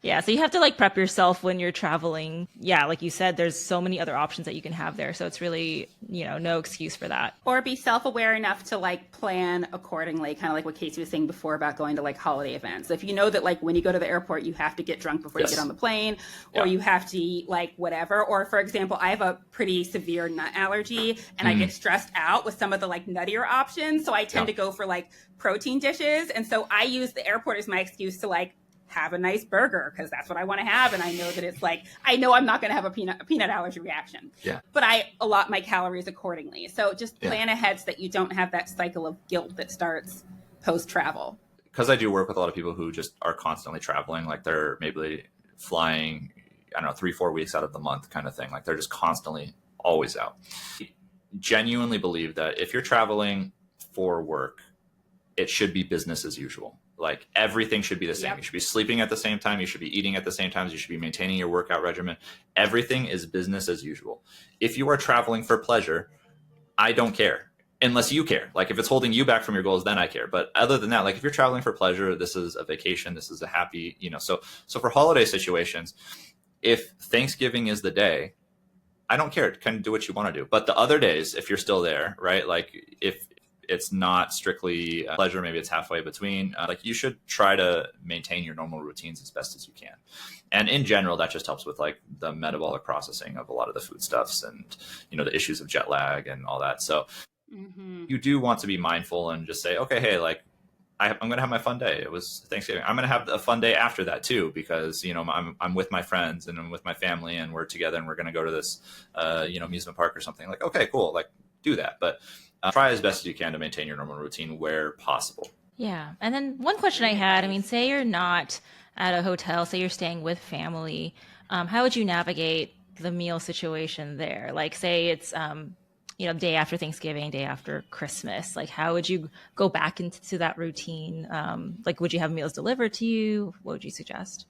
Yeah, so you have to like prep yourself when you're traveling. Yeah, like you said, there's so many other options that you can have there. So it's really, no excuse for that. Or be self-aware enough to like plan accordingly, kind of like what Casey was saying before about going to like holiday events. If you know that like when you go to the airport, you have to get drunk before you get on the plane, or you have to eat like whatever. Or for example, I have a pretty severe nut allergy and I get stressed out with some of the like nuttier options. So I tend to go for like protein dishes. And so I use the airport as my excuse to like have a nice burger because that's what I want to have. And I know that it's like, I know I'm not going to have a peanut allergy reaction, but I allot my calories accordingly. So just plan ahead so that you don't have that cycle of guilt that starts post travel. Because I do work with a lot of people who just are constantly traveling, like they're maybe flying, I don't know, 3-4 weeks out of the month kind of thing. Like they're just constantly always out. Genuinely believe that if you're traveling for work, it should be business as usual. Like everything should be the same. You should be sleeping at the same time. You should be eating at the same time. You should be maintaining your workout regimen. Everything is business as usual. If you are traveling for pleasure, I don't care unless you care. Like if it's holding you back from your goals, then I care. But other than that, like if you're traveling for pleasure, this is a vacation. This is a happy, so for holiday situations, if Thanksgiving is the day, I don't care. Kind of do what you want to do. But the other days, if you're still there, right? Like if it's not strictly pleasure, maybe it's halfway between, like you should try to maintain your normal routines as best as you can. And in general, that just helps with like the metabolic processing of a lot of the foodstuffs and, the issues of jet lag and all that. So you do want to be mindful and just say, okay, hey, like I'm going to have my fun day. It was Thanksgiving. I'm going to have a fun day after that too, because, I'm with my friends and I'm with my family and we're together and we're going to go to this, amusement park or something. Like, okay, cool. Like do that. But try as best as you can to maintain your normal routine where possible. Yeah. And then one question I had, say you're not at a hotel, say you're staying with family. How would you navigate the meal situation there? Like say it's, day after Thanksgiving, day after Christmas, like how would you go back into that routine? Like, would you have meals delivered to you? What would you suggest?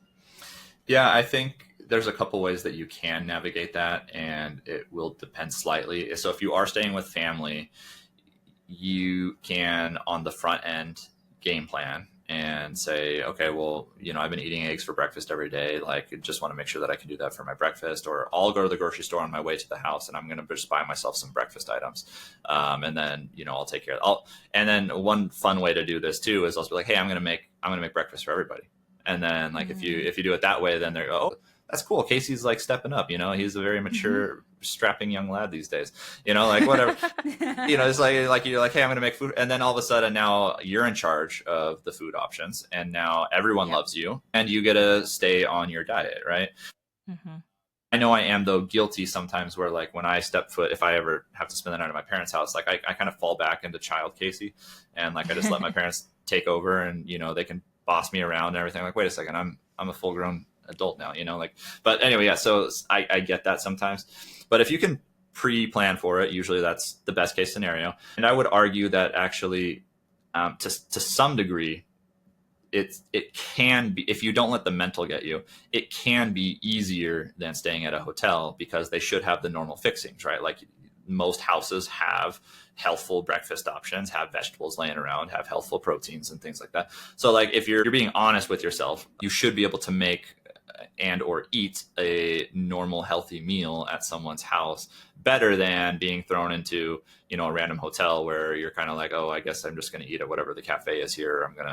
Yeah, I think there's a couple ways that you can navigate that, and it will depend slightly. So if you are staying with family, you can on the front end game plan and say, okay, well, I've been eating eggs for breakfast every day. Like, just want to make sure that I can do that for my breakfast, or I'll go to the grocery store on my way to the house and I'm going to just buy myself some breakfast items. And then, I'll take care of it. And then one fun way to do this too is I'll be like, hey, I'm going to make breakfast for everybody. And then like if you do it that way, then they're, oh, that's cool. Casey's like stepping up, he's a very mature, strapping young lad these days, like whatever. It's like you're like, hey, I'm going to make food. And then all of a sudden now you're in charge of the food options. And now everyone loves you and you get to stay on your diet, right? Mm-hmm. I know I am, though, guilty sometimes where like when I step foot, if I ever have to spend the night at my parents' house, like I kind of fall back into child Casey. And like I just let my parents take over and, they can boss me around and everything. Like, wait a second, I'm a full grown adult now, but anyway, yeah. So I get that sometimes, but if you can pre-plan for it, usually that's the best case scenario. And I would argue that actually, to some degree, it can be, if you don't let the mental get you, it can be easier than staying at a hotel because they should have the normal fixings, right? Like most houses have healthful breakfast options, have vegetables laying around, have healthful proteins and things like that. So like if you're being honest with yourself, you should be able to make and or eat a normal healthy meal at someone's house better than being thrown into a random hotel where you're kind of like, oh, I guess I'm just going to eat at whatever the cafe is here. I'm going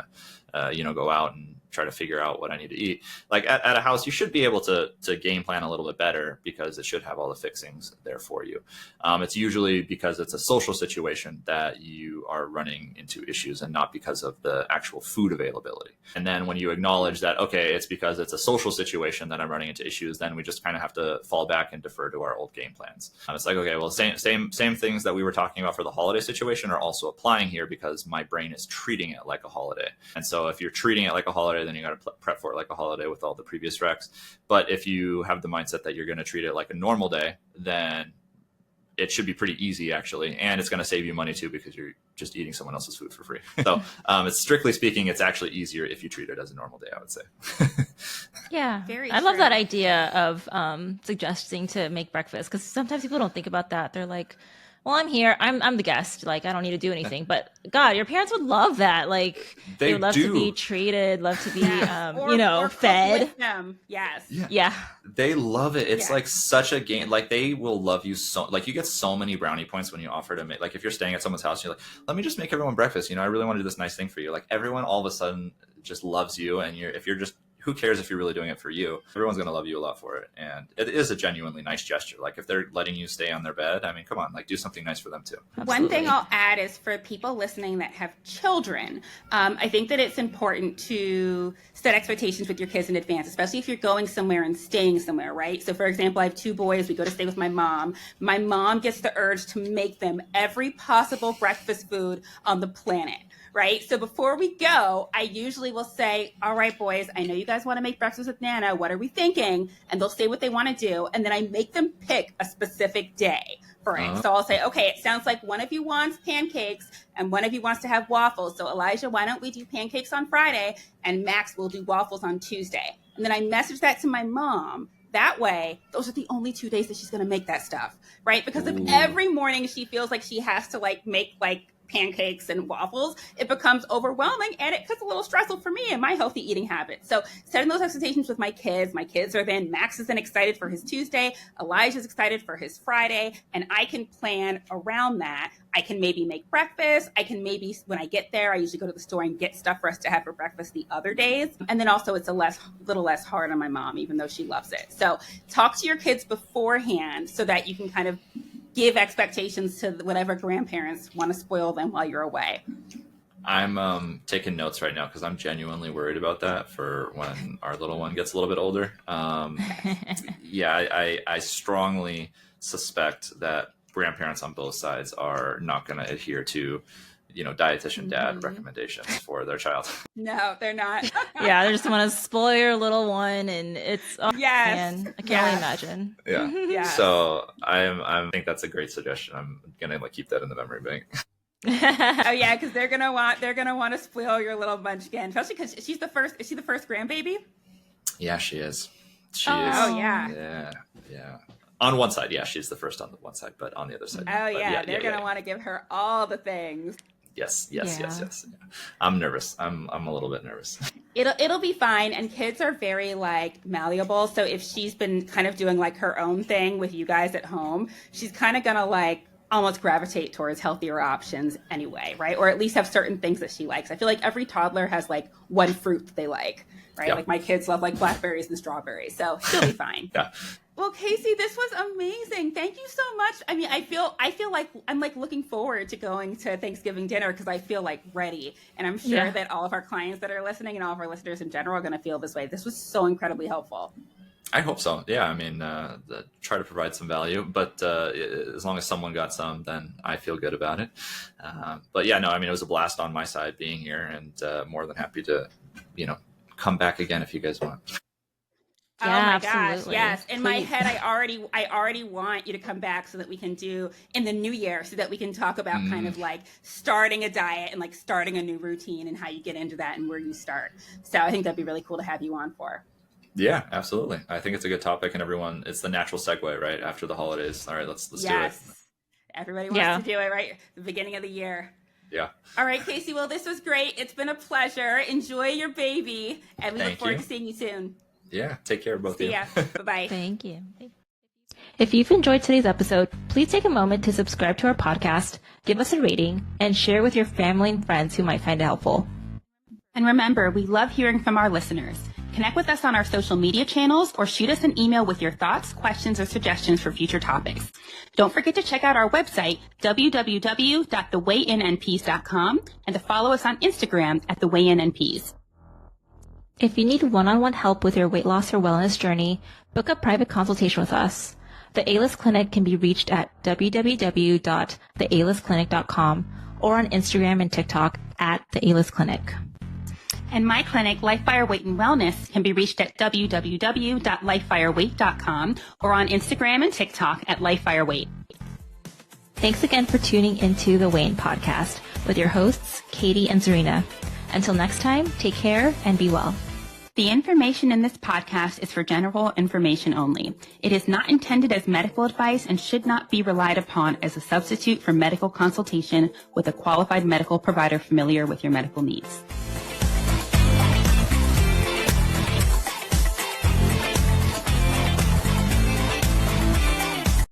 to go out and try to figure out what I need to eat. Like at a house, you should be able to game plan a little bit better because it should have all the fixings there for you. It's usually because it's a social situation that you are running into issues and not because of the actual food availability. And then when you acknowledge that, okay, it's because it's a social situation that I'm running into issues, then we just kind of have to fall back and defer to our old game plans. It's like, okay, well, same things that we were talking about for the holiday situation are also applying here because my brain is treating it like a holiday. And so if you're treating it like a holiday, then you got to prep for it like a holiday with all the previous recs. But if you have the mindset that you're going to treat it like a normal day, then it should be pretty easy actually. And it's going to save you money too, because you're just eating someone else's food for free. So it's strictly speaking, it's actually easier if you treat it as a normal day, I would say. Yeah. Very I love true. that idea of suggesting to make breakfast, because sometimes people don't think about that. They're like, well, I'm here. I'm the guest. Like, I don't need to do anything. But God, your parents would love that. Like, they would love to be treated, love to be, or fed. With them. Yes. Yeah. They love it. It's like such a game. Like they will love you so. Like you get so many brownie points when you offer to make. Like if you're staying at someone's house, you're like, let me just make everyone breakfast. I really want to do this nice thing for you. Like everyone all of a sudden just loves you, and if you're just, who cares if you're really doing it for you? Everyone's going to love you a lot for it. And it is a genuinely nice gesture. Like if they're letting you stay on their bed, I mean, come on, like do something nice for them too. Absolutely. One thing I'll add is for people listening that have children, I think that it's important to set expectations with your kids in advance, especially if you're going somewhere and staying somewhere, right? So for example, I have 2 boys. We go to stay with my mom. My mom gets the urge to make them every possible breakfast food on the planet. Right. So before we go, I usually will say, all right, boys, I know you guys want to make breakfast with Nana. What are we thinking? And they'll say what they want to do. And then I make them pick a specific day for it. So I'll say, okay, it sounds like one of you wants pancakes and one of you wants to have waffles. So Elijah, why don't we do pancakes on Friday? And Max will do waffles on Tuesday. And then I message that to my mom. That way, those are the only 2 days that she's going to make that stuff. Right. Because if every morning she feels like she has to make pancakes and waffles, it becomes overwhelming and it gets a little stressful for me and my healthy eating habits. So setting those expectations with my kids are then, Max is then excited for his Tuesday, Elijah's excited for his Friday, and I can plan around that. I can maybe make breakfast. I can maybe, when I get there, I usually go to the store and get stuff for us to have for breakfast the other days. And then also it's a little less hard on my mom, even though she loves it. So talk to your kids beforehand so that you can kind of give expectations to whatever grandparents want to spoil them while you're away. I'm taking notes right now because I'm genuinely worried about that for when our little one gets a little bit older. I strongly suspect that grandparents on both sides are not going to adhere to, dietitian dad recommendations for their child. No, they're not. Yeah, they just want to spoil your little one, and it's man, I can only imagine. Yeah. Yes. So I think that's a great suggestion. I'm gonna keep that in the memory bank. Oh yeah, because they're gonna want to spoil your little munchkin, especially because she's the first. Is she the first grandbaby? Yeah, she is. She is. Oh yeah. Yeah. On one side, yeah, she's the first on the one side, but on the other side. Oh yeah, they're gonna want to give her all the things. Yes. Yeah. I'm nervous. I'm a little bit nervous. It'll be fine. And kids are very malleable. So if she's been kind of doing her own thing with you guys at home, she's kind of gonna almost gravitate towards healthier options anyway, right? Or at least have certain things that she likes. I feel like every toddler has like one fruit that they like, right? Yep. Like my kids love like blackberries and strawberries, so she'll be fine. Yeah. Well, Casey, this was amazing. Thank you so much. I mean, I feel like I'm like looking forward to going to Thanksgiving dinner because I feel like ready. And I'm sure that all of our clients that are listening and all of our listeners in general are going to feel this way. This was so incredibly helpful. I hope so. Yeah, I mean, try to provide some value, but as long as someone got some, then I feel good about it. But yeah, no, I mean, it was a blast on my side being here, and more than happy to, come back again if you guys want. Yeah, oh my gosh, yes. In my head, I already want you to come back so that we can do in the new year, so that we can talk about kind of like starting a diet and like starting a new routine and how you get into that and where you start. So I think that'd be really cool to have you on for. Yeah, absolutely. I think it's a good topic, and everyone, it's the natural segue, right? After the holidays. All right, let's do it. Everybody wants to do it, right? The beginning of the year. Yeah. All right, Casey. Well, this was great. It's been a pleasure. Enjoy your baby, and we look forward to seeing you soon. Yeah. Take care, both of you. See ya. Bye-bye. Thank you. If you've enjoyed today's episode, please take a moment to subscribe to our podcast, give us a rating, and share with your family and friends who might find it helpful. And remember, we love hearing from our listeners. Connect with us on our social media channels or shoot us an email with your thoughts, questions, or suggestions for future topics. Don't forget to check out our website, www.thewayinandpeace.com, and to follow us on Instagram at thewayinandpeace. If you need one-on-one help with your weight loss or wellness journey, book a private consultation with us. The A-List Clinic can be reached at www.thealistclinic.com or on Instagram and TikTok at The A-List Clinic. And my clinic, Lifefire Weight and Wellness, can be reached at www.lifefireweight.com or on Instagram and TikTok at LifefireWeight. Thanks again for tuning into the Wayne Podcast with your hosts, Katie and Zarina. Until next time, take care and be well. The information in this podcast is for general information only. It is not intended as medical advice and should not be relied upon as a substitute for medical consultation with a qualified medical provider familiar with your medical needs.